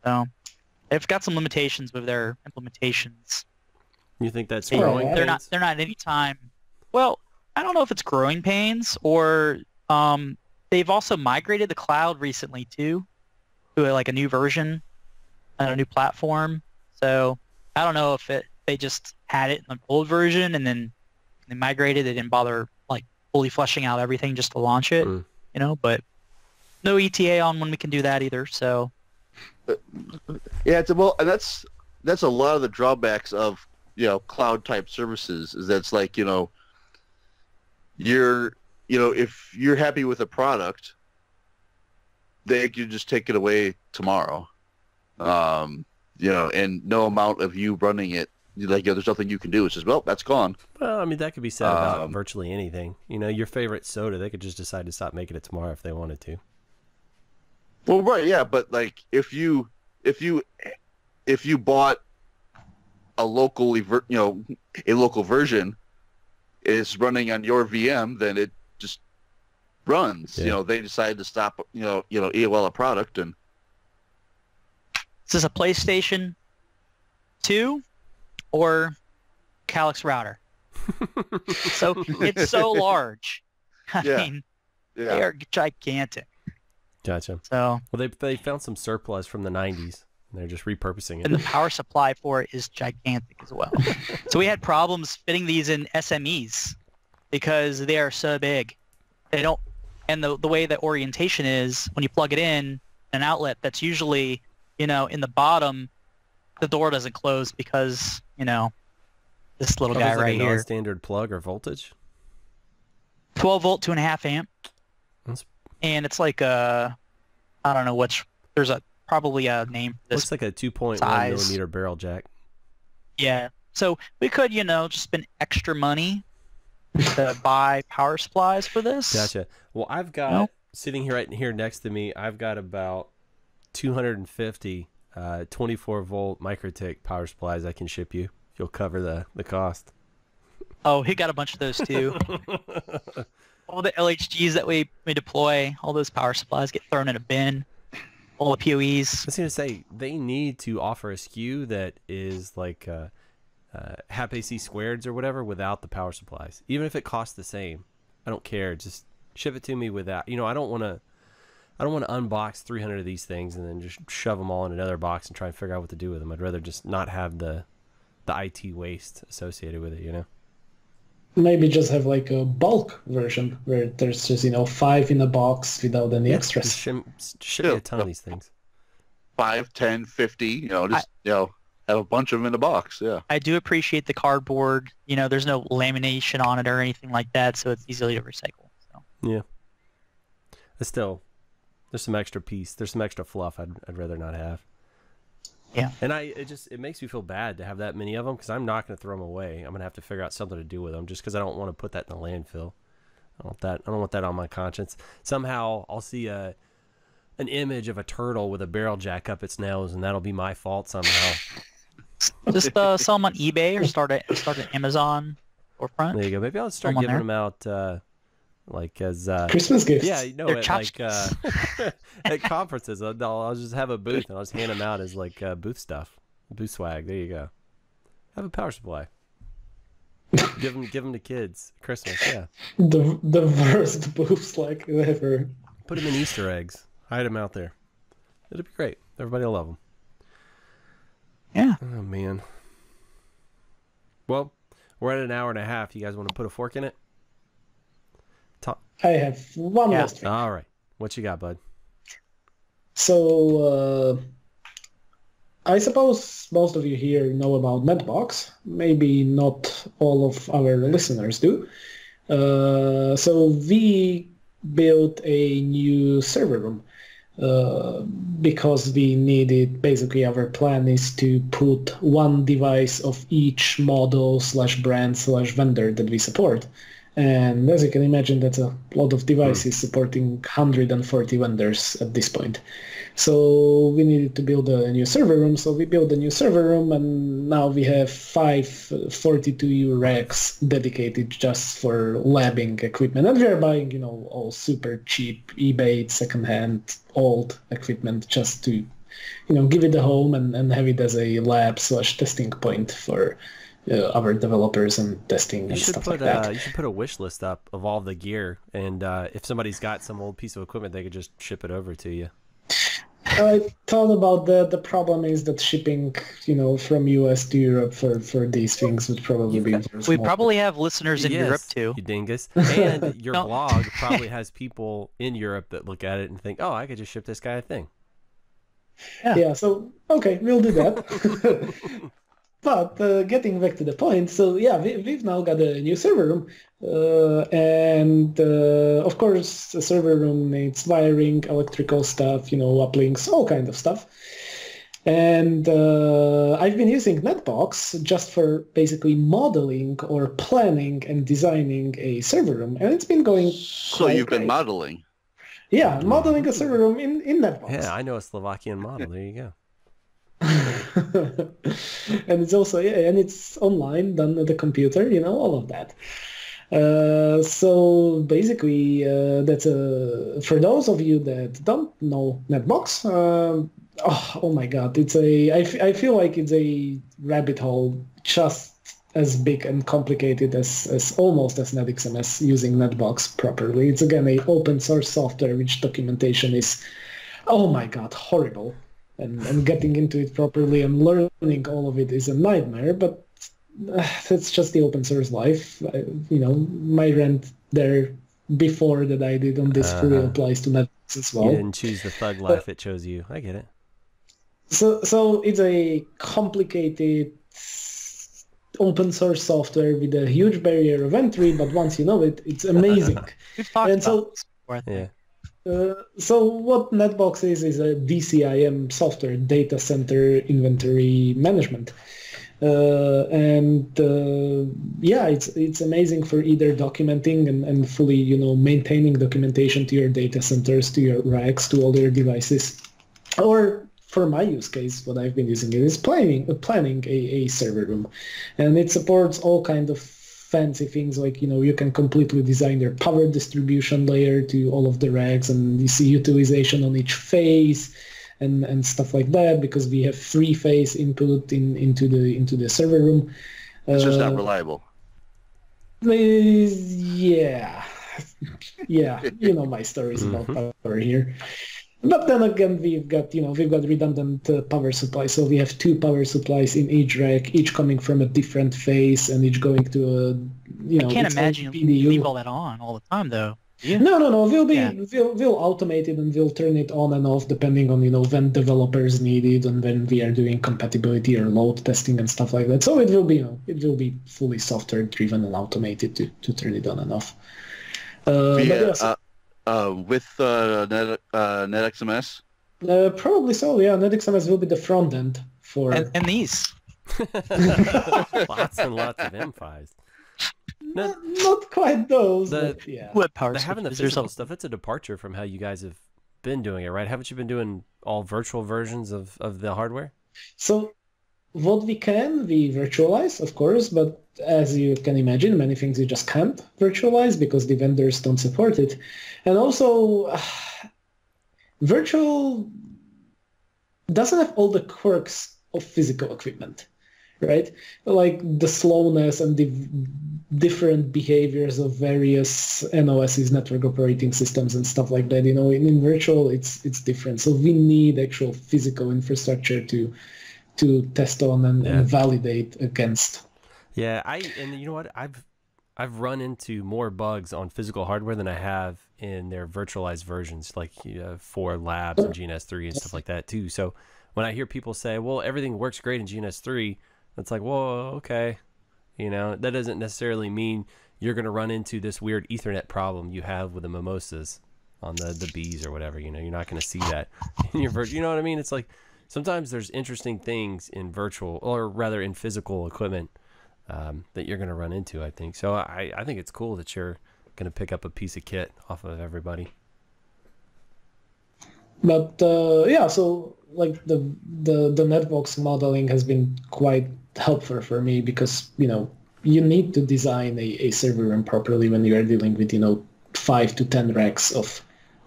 So they've got some limitations with their implementations. You think that's growing? They're not at any time. Well, I don't know if it's growing pains or they've also migrated the cloud recently too, to like a new version and a new platform. So I don't know if they just had it in the old version and then they migrated. They didn't bother like fully fleshing out everything just to launch it, But no ETA on when we can do that either. So yeah, and that's a lot of the drawbacks of cloud type services. Is that's like if you're happy with a product, they can just take it away tomorrow. And no amount of you running it, there's nothing you can do. It's just, well, that's gone. Well, I mean, that could be said about virtually anything. Your favorite soda, they could just decide to stop making it tomorrow if they wanted to. Well, right, yeah, but like if you bought a local version, is running on your VM, then it just runs. Yeah. They decide to stop EOL a product, and is this a PlayStation 2 or Calix router? So it's so large. I mean, they are gigantic. Gotcha. So well, they found some surplus from the 90s, and they're just repurposing it. And the power supply for it is gigantic as well. So we had problems fitting these in SMEs because they are so big. They don't, and the way the orientation is, when you plug it in, an outlet that's usually, in the bottom, the door doesn't close because, this little guy right here. Non-standard plug or voltage? 12 volt, 2.5 amp. And it's like I don't know there's probably a name for this. Looks like a 2.1 millimeter barrel jack. Yeah. So we could, just spend extra money to buy power supplies for this. Gotcha. Well, I've got, sitting here right here next to me, I've got about 250 24-volt MikroTik power supplies I can ship you if you'll cover the cost. Oh, he got a bunch of those too. All the LHGs that we deploy, all those power supplies get thrown in a bin. All the PoEs. I was going to say, they need to offer a SKU that is like HAP AC squareds or whatever without the power supplies. Even if it costs the same, I don't care. Just ship it to me without. I don't want to unbox 300 of these things and then just shove them all in another box and try and figure out what to do with them. I'd rather just not have the IT waste associated with it, Maybe just have like a bulk version where there's just 5 in a box without any extras. Ship me a ton of these things. 5, 10, 50. Have a bunch of them in a box. Yeah. I do appreciate the cardboard. There's no lamination on it or anything like that, so it's easily to recycle. So. Yeah. But still, there's some extra fluff I'd rather not have. Yeah. And it makes me feel bad to have that many of them because I'm not going to throw them away. I'm going to have to figure out something to do with them just because I don't want to put that in the landfill. I don't want that on my conscience. Somehow I'll see an image of a turtle with a barrel jack up its nose, and that'll be my fault somehow. Just sell them on eBay or start an Amazon storefront. There you go. Maybe I'll start giving them out like as Christmas gifts. Yeah, like at conferences. I'll just have a booth and I'll just hand them out as like booth stuff, booth swag. There you go. Have a power supply. give them to kids at Christmas. Yeah. The worst booths like ever. Put them in Easter eggs. Hide them out there. It'll be great. Everybody will love them. Yeah. Oh man. Well, we're at an hour and a half. You guys want to put a fork in it? I have one Yeah. last thing. All right. What you got, bud? So I suppose most of you here know about Netbox. Maybe not all of our listeners do. So we built a new server room because we needed, basically our plan is to put one device of each model / brand / vendor that we support. And as you can imagine, that's a lot of devices supporting 140 vendors at this point. So we needed to build a new server room. So we built a new server room, and now we have 5 42U racks dedicated just for labbing equipment. And we are buying, all super cheap eBay, secondhand, old equipment just to, give it a home and have it as a lab / testing point for our developers and testing and stuff like that. You should put a wish list up of all the gear, and if somebody's got some old piece of equipment, they could just ship it over to you. I thought about that. The problem is that shipping, from US to Europe for these things would probably be... We probably have listeners in Europe too. You dingus. And your blog probably has people in Europe that look at it and think, oh, I could just ship this guy a thing. Yeah, so, okay, we'll do that. But getting back to the point, so yeah, we've now got a new server room, and of course the server room needs wiring, electrical stuff, uplinks, all kind of stuff. And I've been using Netbox just for basically modeling or planning and designing a server room, and it's been going So you've been modeling? Yeah, modeling a server room in Netbox. Yeah, I know a Slovakian model. There you go. And it's also, and it's online, done at the computer, all of that. So basically, that's for those of you that don't know Netbox, oh my God, I feel like it's a rabbit hole just as big and complicated as almost as NetXMS using Netbox properly. It's again a open source software which documentation is, oh my God, horrible. And getting into it properly and learning all of it is a nightmare, but that's just the open source life. My rant there before that I did on this fully applies to Netbox as well. You didn't choose the thug life, it chose you. I get it. So it's a complicated open source software with a huge barrier of entry, but once you know it, it's amazing. We've talked about this before, I think. So what Netbox is a DCIM software, data center inventory management. It's amazing for either documenting and fully, maintaining documentation to your data centers, to your racks, to all your devices. Or for my use case, what I've been using it is planning a server room. And it supports all kind of fancy things like, you can completely design your power distribution layer to all of the racks, and you see utilization on each phase and stuff like that, because we have 3-phase input into the server room. It's just not reliable. Yeah, my stories about power here. But then again, we've got redundant power supply. So we have 2 power supplies in each rack, each coming from a different phase, and each going to a, I can't imagine you leave all that on all the time, though. Yeah. No. We'll automate it and we'll turn it on and off depending on when developers need it and when we are doing compatibility or load testing and stuff like that. So it will be fully software driven and automated to turn it on and off. With NetXMS? Probably so, yeah. NetXMS will be the front end for... And these. Lots and lots of M5s. Not quite those, but yeah. What power having the physical stuff, it's a departure from how you guys have been doing it, right? Haven't you been doing all virtual versions of the hardware? So what we virtualize, of course, but as you can imagine, many things you just can't virtualize because the vendors don't support it. And also, virtual doesn't have all the quirks of physical equipment, right? Like the slowness and the different behaviors of various NOSs, network operating systems and stuff like that. In virtual, it's different. So we need actual physical infrastructure to to test on and validate against. Yeah, and you know what? I've run into more bugs on physical hardware than I have in their virtualized versions, like for labs and GNS3 and stuff like that too. So when I hear people say, "Well, everything works great in GNS3," it's like, "Whoa, okay." You know, that doesn't necessarily mean you're going to run into this weird Ethernet problem you have with the mimosas on the bees or whatever. You know, you're not going to see that in your you know what I mean? It's like sometimes there's interesting things in virtual, or rather in physical equipment, that you're going to run into, I think. So I think it's cool that you're going to pick up a piece of kit off of everybody. But yeah, so like the Netbox modeling has been quite helpful for me because, you know, you need to design a server room properly when you are dealing with, you know, 5 to 10 racks of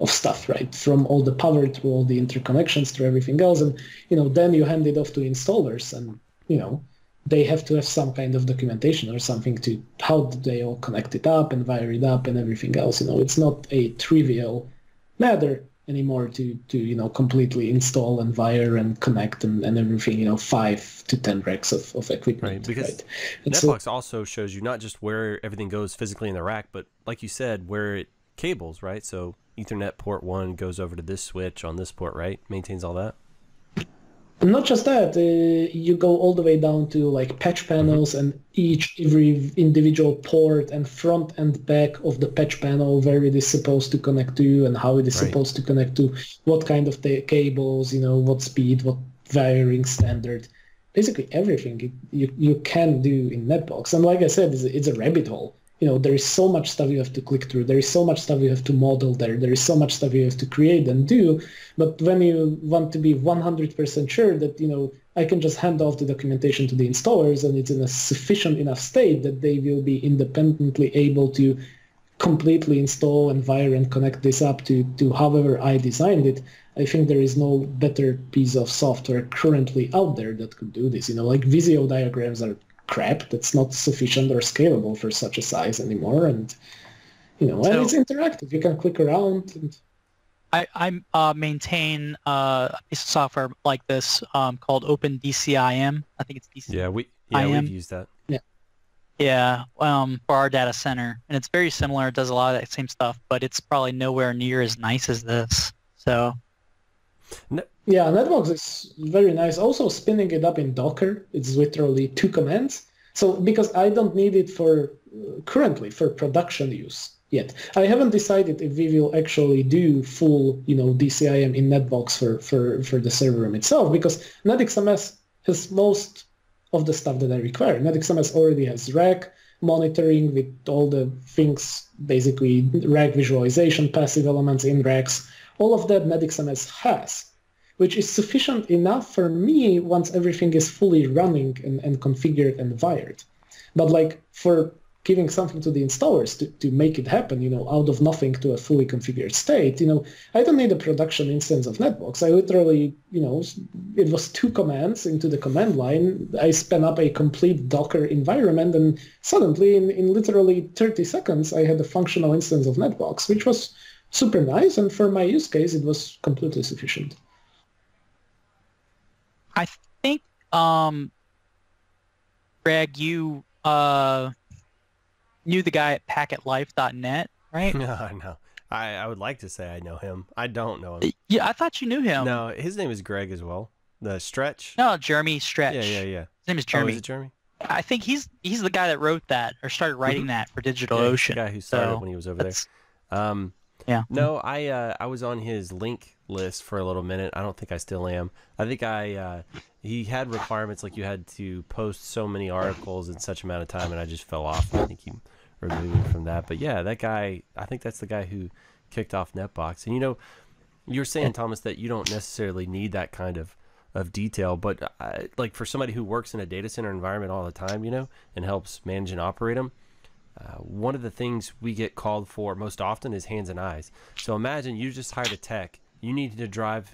stuff, right? From all the power to all the interconnections to everything else. And, you know, then you hand it off to installers and, you know, they have to have some kind of documentation or something to how do they all connect it up and wire it up and everything else. You know, it's not a trivial matter anymore to you know, completely install and wire and connect and everything, you know, 5 to 10 racks of equipment. Right, because right? Netbox also shows you not just where everything goes physically in the rack, but like you said, where it cables, right? So Ethernet port 1 goes over to this switch on this port, right? Maintains all that. Not just that, you go all the way down to like patch panels and every individual port and front and back of the patch panel, where it is supposed to connect to and how it is supposed to connect to, what kind of cables, you know, what speed, what wiring standard, basically everything you can do in Netbox. And like I said, it's a rabbit hole. You know, there is so much stuff you have to click through. There is so much stuff you have to model there. There is so much stuff you have to create and do. But when you want to be 100% sure that, you know, I can just hand off the documentation to the installers and it's in a sufficient enough state that they will be independently able to completely install and wire and connect this up to however I designed it, I think there is no better piece of software currently out there that could do this. You know, like Visio diagrams are crap that's not sufficient or scalable for such a size anymore, and you know, and it's interactive. You can click around. And I maintain a piece of software like this called OpenDCIM. I think it's DCIM. We've used that. Yeah, for our data center, and it's very similar. It does a lot of that same stuff, but it's probably nowhere near as nice as this. So. Yeah, Netbox is very nice. Also, spinning it up in Docker, it's literally 2 commands. So because I don't need it for currently for production use yet. I haven't decided if we will actually do full, you know, DCIM in Netbox for the server room itself, because NetXMS has most of the stuff that I require. NetXMS already has rack monitoring with all the things, basically rack visualization, passive elements in racks. All of that NetXMS has, which is sufficient enough for me once everything is fully running and configured and wired. But like for giving something to the installers to make it happen, you know, out of nothing to a fully configured state, you know, I don't need a production instance of Netbox. I literally, you know, it was 2 commands into the command line. I spun up a complete Docker environment, and suddenly in literally 30 seconds, I had a functional instance of Netbox, which was super nice. And for my use case, it was completely sufficient. I think, Greg, you knew the guy at packetlife.net, right? No. I would like to say I know him. I don't know him. Yeah, I thought you knew him. No, his name is Greg as well. The Stretch? No, Jeremy Stretch. Yeah. His name is Jeremy. Oh, is it Jeremy? I think he's the guy that wrote that or started writing that for DigitalOcean. He's the guy who started when he was over there. Yeah. No, I was on his link list for a little minute. I don't think I still am. I think he had requirements like you had to post so many articles in such amount of time, and I just fell off. I think he removed me from that. But yeah, that guy, I think that's the guy who kicked off Netbox. And you know, you're saying, Thomas, that you don't necessarily need that kind of detail, but like for somebody who works in a data center environment all the time, you know, and helps manage and operate them, one of the things we get called for most often is hands and eyes. So imagine you just hired a tech. You need to drive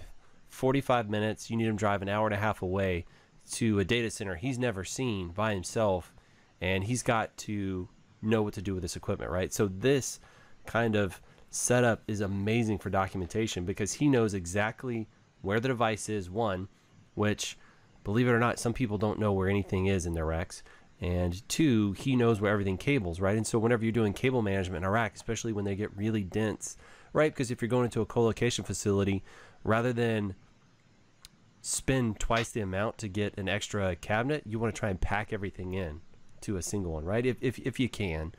45 minutes. You need him to drive an hour and a half away to a data center he's never seen by himself, and he's got to know what to do with this equipment, right? So this kind of setup is amazing for documentation because he knows exactly where the device is, one, which believe it or not, some people don't know where anything is in their racks. And 2, he knows where everything cables, right? And so whenever you're doing cable management in a rack, especially when they get really dense, right? Because if you're going into a co-location facility, rather than spend twice the amount to get an extra cabinet, you want to try and pack everything in to a single one, right? If you can.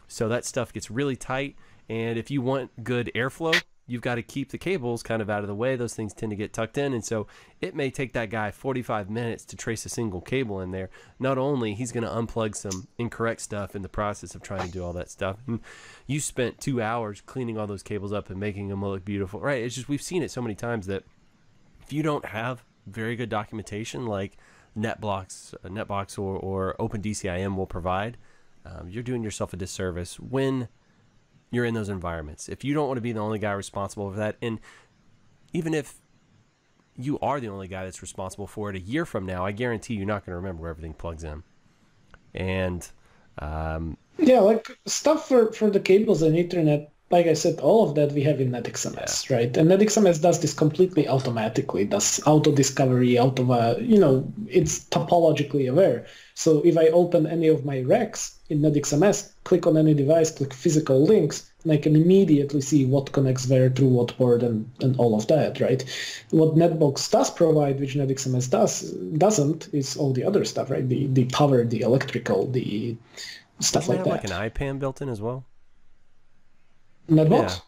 So that stuff gets really tight. And if you want good airflow, you've got to keep the cables kind of out of the way. Those things tend to get tucked in. And so it may take that guy 45 minutes to trace a single cable in there. Not only he's going to unplug some incorrect stuff in the process of trying to do all that stuff. And you spent 2 hours cleaning all those cables up and making them look beautiful, right? It's just, we've seen it so many times that if you don't have very good documentation like Netbox or OpenDCIM will provide, you're doing yourself a disservice when you're in those environments. If you don't want to be the only guy responsible for that, and even if you are the only guy that's responsible for it a year from now, I guarantee you're not going to remember where everything plugs in. And yeah, like stuff for the cables and Ethernet, like I said, all of that we have in NetXMS, right? And NetXMS does this completely automatically, does auto discovery, it's topologically aware. So if I open any of my racks in NetXMS, click on any device, click physical links, and I can immediately see what connects where through what port and all of that, right? What Netbox does provide, which NetXMS doesn't, is all the other stuff, right? The power, the electrical, the stuff like that. Like an IPAM built in as well? Netbox?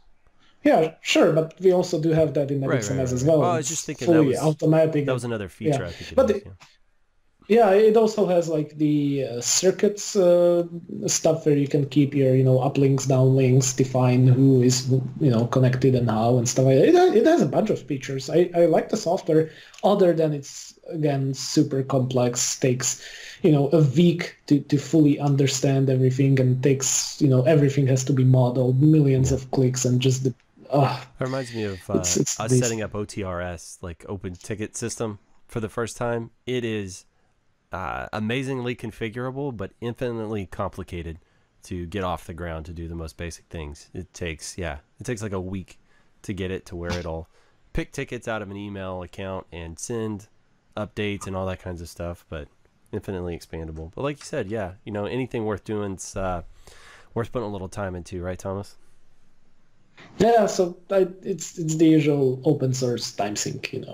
Yeah, sure, but we also do have that in NetXMS as well. Well, I was just thinking fully automatic. That was another feature. Yeah. I think. But it also has like the circuits stuff where you can keep your uplinks, downlinks, define who is connected and how and stuff like that. It has a bunch of features. I like the software, other than it's again super complex, takes a week to fully understand everything, and takes everything has to be modeled, millions of clicks, and just the that reminds me of us setting up OTRS, like open ticket system, for the first time. It is amazingly configurable, but infinitely complicated to get off the ground to do the most basic things. It takes like a week to get it to where it'll pick tickets out of an email account and send updates and all that kinds of stuff, but infinitely expandable. But like you said, anything worth doing is worth putting a little time into, right, Thomas? Yeah, so it's the usual open source time sink, and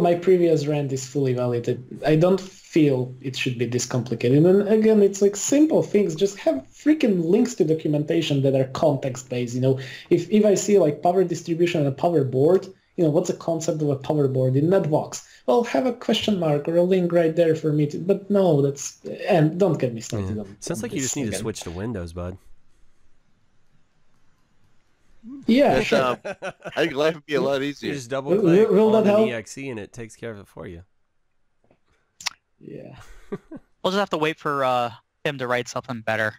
my previous rant is fully valid. I don't feel it should be this complicated. And again, it's like simple things. Just have freaking links to documentation that are context-based. If I see like power distribution and a power board, what's the concept of a power board in Netbox? Well, have a question mark or a link right there for me but no, and don't get me started on Sounds like you just need to switch to Windows, bud. Yeah, sure. I think life would be a lot easier. You just double click on that the exe and it takes care of it for you. Yeah. We'll just have to wait for him to write something better.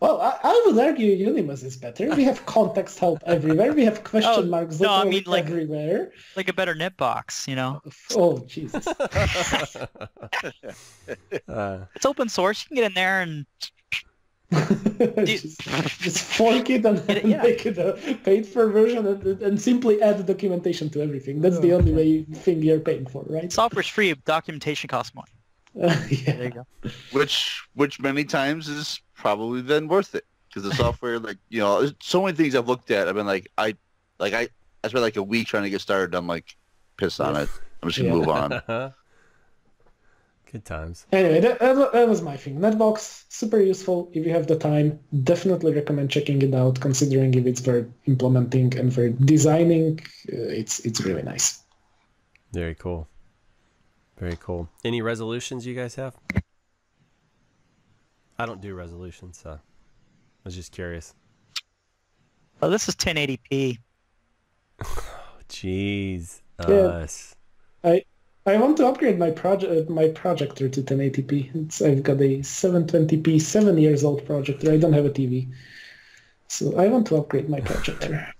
Well, I would argue Unimus is better. We have context help everywhere. We have question marks everywhere. Like a better Netbox, Oh, Jesus. It's open source. You can get in there and just fork it and make it a paid-for version and simply add the documentation to everything. That's the only thing you're paying for, right? Software's free. Documentation costs money. Yeah. There you go. Which many times is probably then worth it, because the software, there's so many things I've looked at. I've been I spent like a week trying to get started. I'm like pissed on it. I'm just gonna move on. Good times. Anyway, that was my thing. Netbox, super useful if you have the time. Definitely recommend checking it out, considering if it's for implementing and for designing. It's really nice. Very cool. Very cool. Any resolutions you guys have? I don't do resolutions, so I was just curious. Oh, this is 1080p. Jeez. I want to upgrade my projector to 1080p. I've got a 720p, 7 years old projector. I don't have a TV, so I want to upgrade my projector.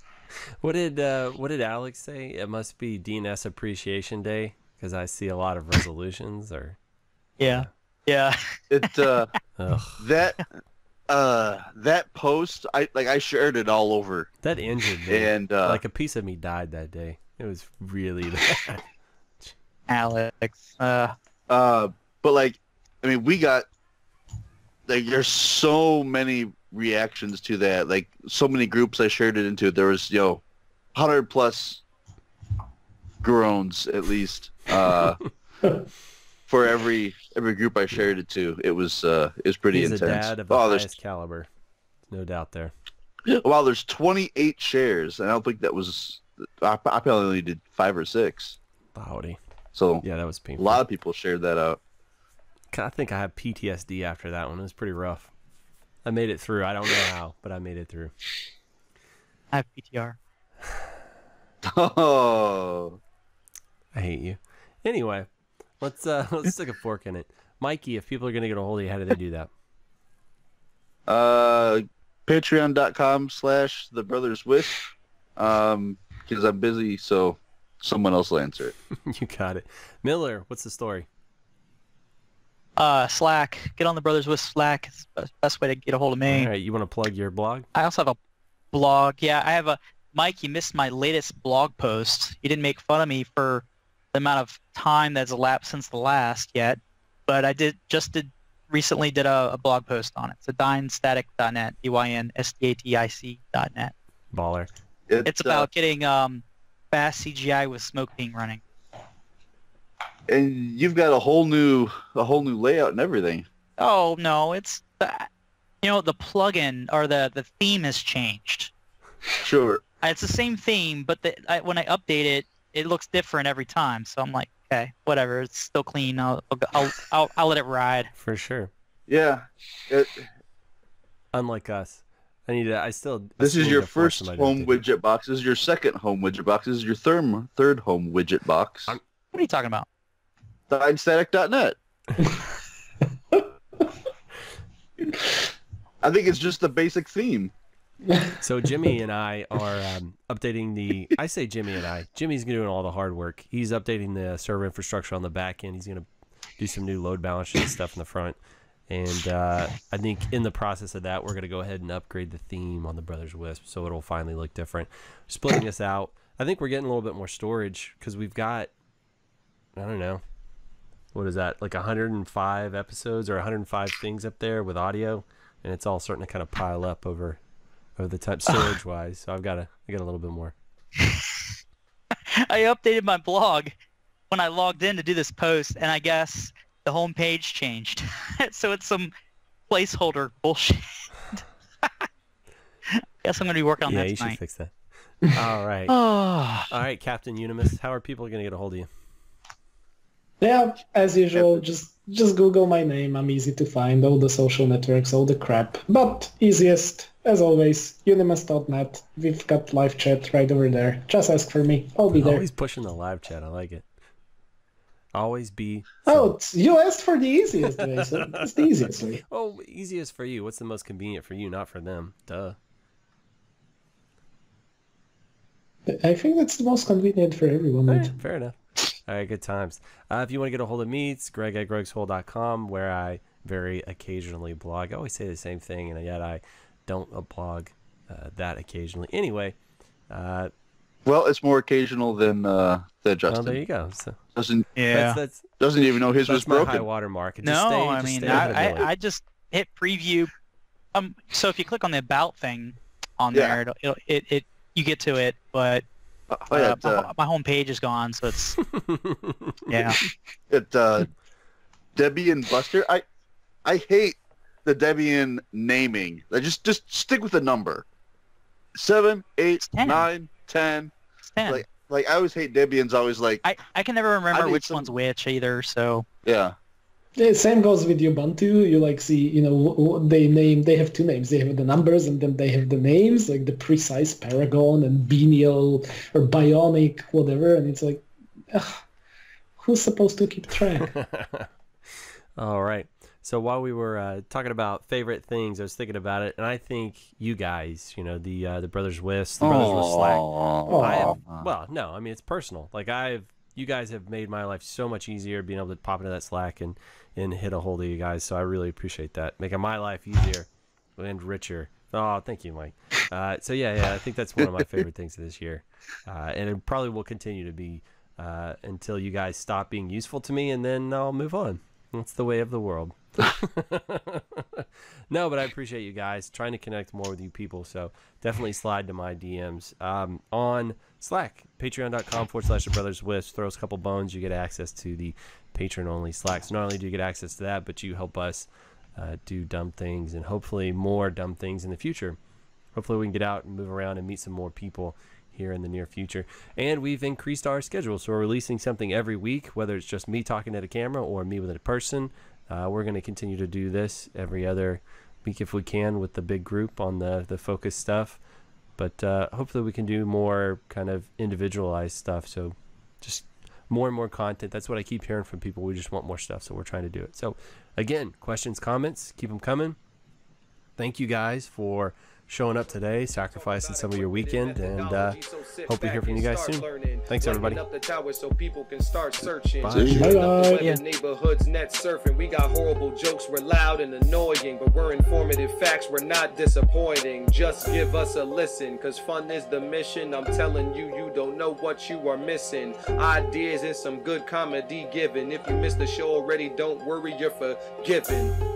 What did Alex say? It must be DNS Appreciation Day because I see a lot of resolutions. Or yeah. That that post, I shared it all over. That injured me. And like a piece of me died that day. It was really bad. Alex. but like, I mean, we got like there's so many reactions to that. Like so many groups I shared it into. There was 100 plus groans at least for every group I shared it to. It was pretty He's intense. a dad of the highest caliber, no doubt there. Wow, there's 28 shares, and I don't think that was. I probably only did 5 or 6. Howdy. So yeah, that was painful. A lot of people shared that out. I think I have PTSD after that one. It was pretty rough. I made it through. I don't know how, but I made it through. I have PTR. Oh, I hate you. Anyway, let's stick a fork in it. Mikey, if people are gonna get a hold of you, how do they do that? Patreon.com/thebrotherswisp. Because I'm busy, so someone else will answer it. You got it. Miller, what's the story? Slack. Get on the Brothers with Slack. It's the best way to get a hold of me. All right, you want to plug your blog? I also have a blog. Yeah, I have a... Mike, you missed my latest blog post. You didn't make fun of me for the amount of time that's elapsed since the last yet, but I recently did a blog post on it. It's dynstatic.net, dynstatic.net. Baller. It's about getting fast CGI with smoke being running. And you've got a whole new layout and everything. Oh no, it's the plugin or the theme has changed. Sure. It's the same theme, but when I update it, it looks different every time. So I'm like, okay, whatever. It's still clean. I'll let it ride. For sure. Yeah. Unlike us, This is your first home widget box. This is your second home widget box. This is your third home widget box. What are you talking about? Dynstatic.net. I think it's just the basic theme. So Jimmy and I are updating I say Jimmy and I. Jimmy's doing all the hard work. He's updating the server infrastructure on the back end. He's going to do some new load balancing stuff in the front. And I think in the process of that, we're going to go ahead and upgrade the theme on the Brothers Wisp so it'll finally look different. Splitting this out. I think we're getting a little bit more storage because we've got, I don't know, what is that, like 105 episodes or 105 things up there with audio, and it's all starting to kind of pile up over the time storage wise. So I got a little bit more. I updated my blog when I logged in to do this post, and I guess the home page changed. So it's some placeholder bullshit. Guess I'm going to be working on that tonight. Yeah, you should fix that. All right. Oh. All right, Captain Unimus, how are people going to get a hold of you? Yeah, as usual, just Google my name. I'm easy to find. All the social networks, all the crap. But easiest, as always, unimus.net. We've got live chat right over there. Just ask for me. I'll be there. Always pushing the live chat. I like it. Always be... Oh, you asked for the easiest way, so it's the easiest way. Oh, easiest for you. What's the most convenient for you, not for them? Duh. I think that's the most convenient for everyone. All right, fair enough. All right, good times. If you want to get a hold of me, it's greg@gregshole.com, where I very occasionally blog. I always say the same thing, and yet I don't blog that occasionally. Anyway. Well, it's more occasional than Justin. Well, there you go. So, doesn't even know his was my broken. high water mark. I just hit preview. So if you click on the about thing on there, it you get to it, but my home page is gone, so it's yeah. Debian Buster. I hate the Debian naming. Just stick with the number. 7, 8, 9, 10. It's 10. Like I always hate Debian's always like I can never remember which one's which either, so yeah. Yeah, same goes with Ubuntu. You like see, they have two names. They have the numbers and then they have the names, like the precise Paragon and Benial or Bionic, whatever. And it's like, who's supposed to keep track? All right. So while we were talking about favorite things, I was thinking about it, and I think you guys, the Brothers Wisp, the Brothers Wisp Slack. Well, no, I mean it's personal. Like you guys have made my life so much easier being able to pop into that Slack and hit a hold of you guys. So I really appreciate that, making my life easier and richer. Oh, thank you, Mike. So yeah, I think that's one of my favorite things this year, and it probably will continue to be until you guys stop being useful to me, and then I'll move on. That's the way of the world. No, but I appreciate you guys trying to connect more with you people. So definitely slide to my DMs on Slack, patreon.com/thebrotherswisp. Throw us a couple bones. You get access to the patron-only Slack. So not only do you get access to that, but you help us do dumb things and hopefully more dumb things in the future. Hopefully we can get out and move around and meet some more people here in the near future. And we've increased our schedule, so we're releasing something every week, whether it's just me talking at a camera or me with a person. We're going to continue to do this every other week if we can with the big group on the focus stuff. But hopefully we can do more kind of individualized stuff. So just more and more content. That's what I keep hearing from people. We just want more stuff, so we're trying to do it. So again, questions, comments, keep them coming. Thank you guys for showing up today, sacrificing some of your weekend, and hope we hear from you guys soon. Thanks, everybody. Up the tower so people can start searching. Bye. Bye-bye. Neighborhoods net surfing. We got horrible jokes. We're loud and annoying, but we're informative facts. We're not disappointing. Just give us a listen, cause fun is the mission. I'm telling you, you don't know what you are missing. Ideas and some good comedy given. If you missed the show already, don't worry, you're forgiven.